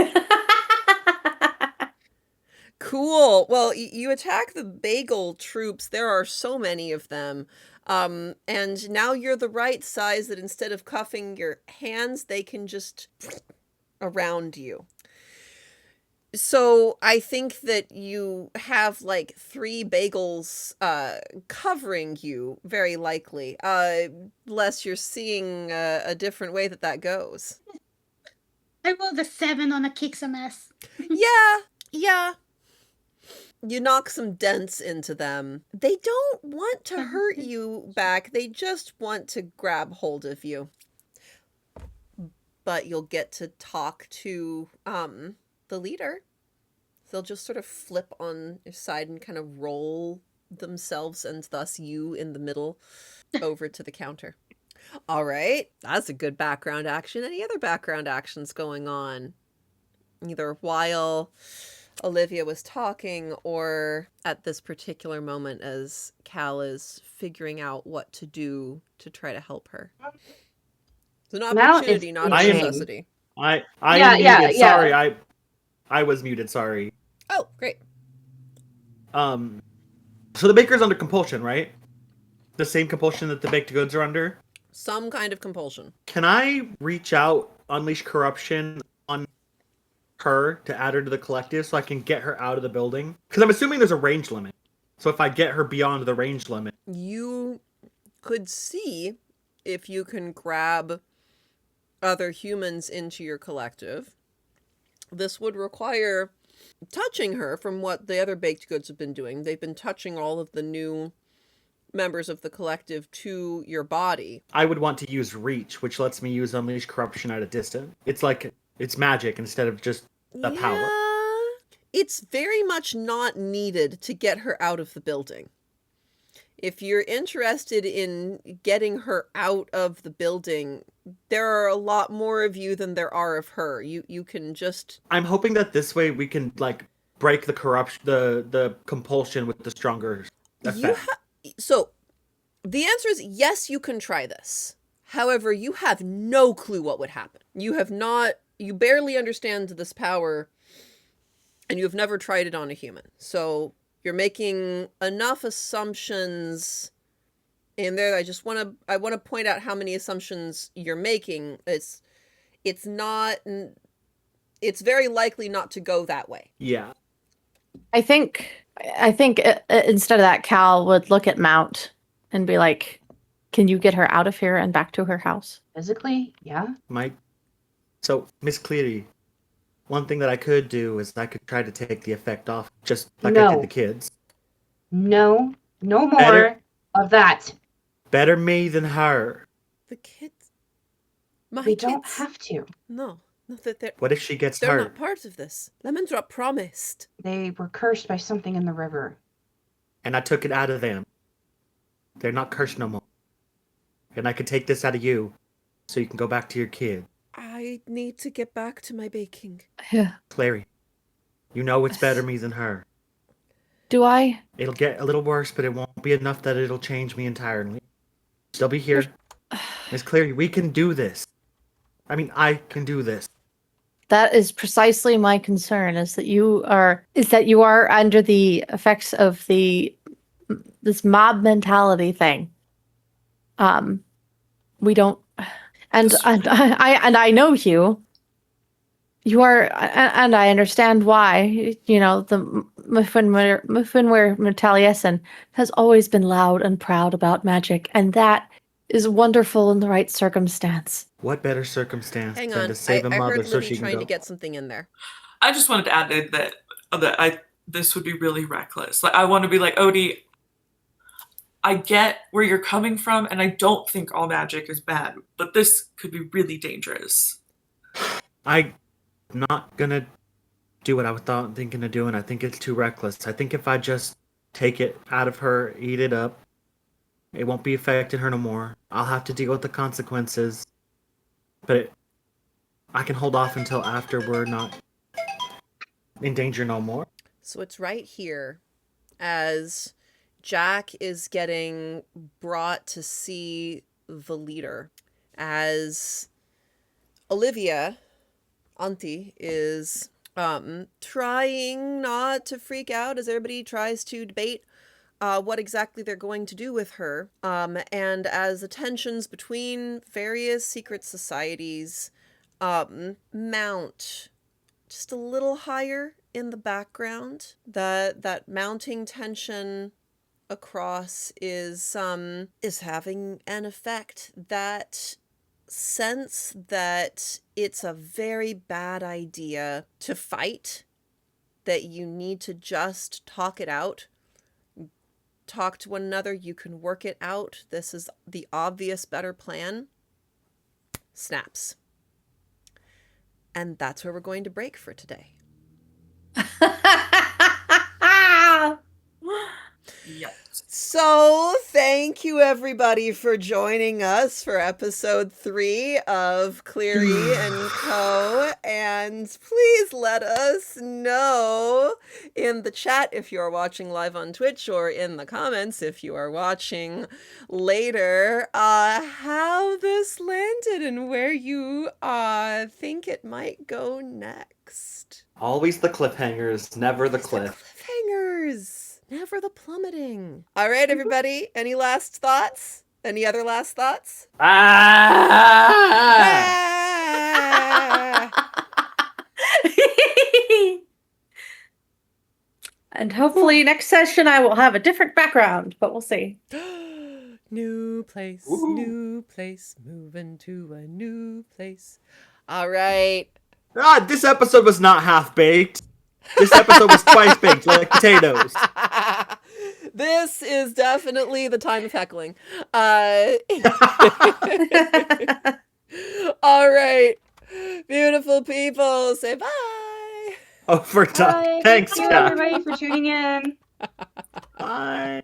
Cool. Well, you attack the bagel troops. There are so many of them. And now you're the right size that instead of cuffing your hands, they can just around you. So I think that you have like 3 bagels covering you, very likely, unless you're seeing a different way that goes. I rolled a 7 on a kick some ass. Yeah. You knock some dents into them. They don't want to hurt you back. They just want to grab hold of you. But you'll get to talk to the leader. They'll just sort of flip on your side and kind of roll themselves, and thus you in the middle, over to the counter. All right. That's a good background action. Any other background actions going on? Either while Olivia was talking or at this particular moment as Cal is figuring out what to do to try to help her. It's an opportunity, not a necessity. I muted. Sorry, I was muted. Sorry. Oh, great. So the baker's under compulsion, right? the same compulsion that the baked goods are under? Some kind of compulsion. Can I reach out, unleash corruption on her to add her to the collective so I can get her out of the building? Because I'm assuming there's a range limit. So if I get her beyond the range limit, You could see if you can grab other humans into your collective. This would require touching her from what the other baked goods have been doing. They've been touching all of the new members of the collective to your body. I would want to use reach, which lets me use unleash corruption at a distance. It's like it's magic instead of just the power. Yeah, it's very much not needed to get her out of the building. If you're interested in getting her out of the building, there are a lot more of you than there are of her. You can just... I'm hoping that this way we can like break the corruption, the compulsion with the stronger effect. So, the answer is yes, you can try this. However, you have no clue what would happen. You barely understand this power, and you have never tried it on a human. So, you're making enough assumptions in there. I want to point out how many assumptions you're making. It's very likely not to go that way. Yeah. I think instead of that, Cal would look at Mount and be like, "Can you get her out of here and back to her house?" Physically, yeah. So, Miss Cleary, one thing that I could do is I could try to take the effect off, just like I No. did the kids. No more Better- of that. Better me than her. The kids... My We kids... don't have to. No, they're What if she gets not hurt? part of this. Lemon Drop promised. They were cursed by something in the river. And I took it out of them. They're not cursed no more. And I could take this out of you, so you can go back to your kid. I need to get back to my baking. Yeah. Clary, you know it's better me than her. Do I? It'll get a little worse, but it won't be enough that it'll change me entirely. Still be here. Miss Clary, we can do this. I mean, I can do this. That is precisely my concern. Is that you are under the effects of this mob mentality thing. We don't, and I know you. You are, and I understand why. You know, the Muffinware Taliesin has always been loud and proud about magic, and that is wonderful in the right circumstance. What better circumstance Hang than on, to save a I mother heard so Libby she can trying go? to get something in there. I just wanted to add in that this would be really reckless. Like I want to be like, Odie, I get where you're coming from, and I don't think all magic is bad, but this could be really dangerous. I'm not gonna do what I was thinking of doing. I think it's too reckless. I think if I just take it out of her, eat it up, it won't be affecting her no more. I'll have to deal with the consequences. But I can hold off until after we're not in danger no more. So it's right here as Jack is getting brought to see the leader, as Olivia, Auntie, is trying not to freak out as everybody tries to debate what exactly they're going to do with her. And as the tensions between various secret societies mount just a little higher in the background, that mounting tension across is having an effect. That sense that it's a very bad idea to fight, that you need to just talk it out, talk to one another, you can work it out, this is the obvious better plan, snaps. And that's where we're going to break for today. Yep. So, thank you everybody for joining us for episode 3 of Cleary and Co. And please let us know in the chat if you're watching live on Twitch, or in the comments if you are watching later, how this landed and where you think it might go next. Always the cliffhangers, never the cliff. Cliffhangers. Never the plummeting. All right, everybody. Any last thoughts? Any other last thoughts? Ah! And hopefully next session I will have a different background, but we'll see. New place, Woohoo. new place, moving to a new place. All right. This episode was not half baked. This episode was twice baked, like potatoes. This is definitely the time of heckling. All right. Beautiful people, say bye. Oh, for Bye. Thanks, Thank you, Jack. everybody, for tuning in. Bye.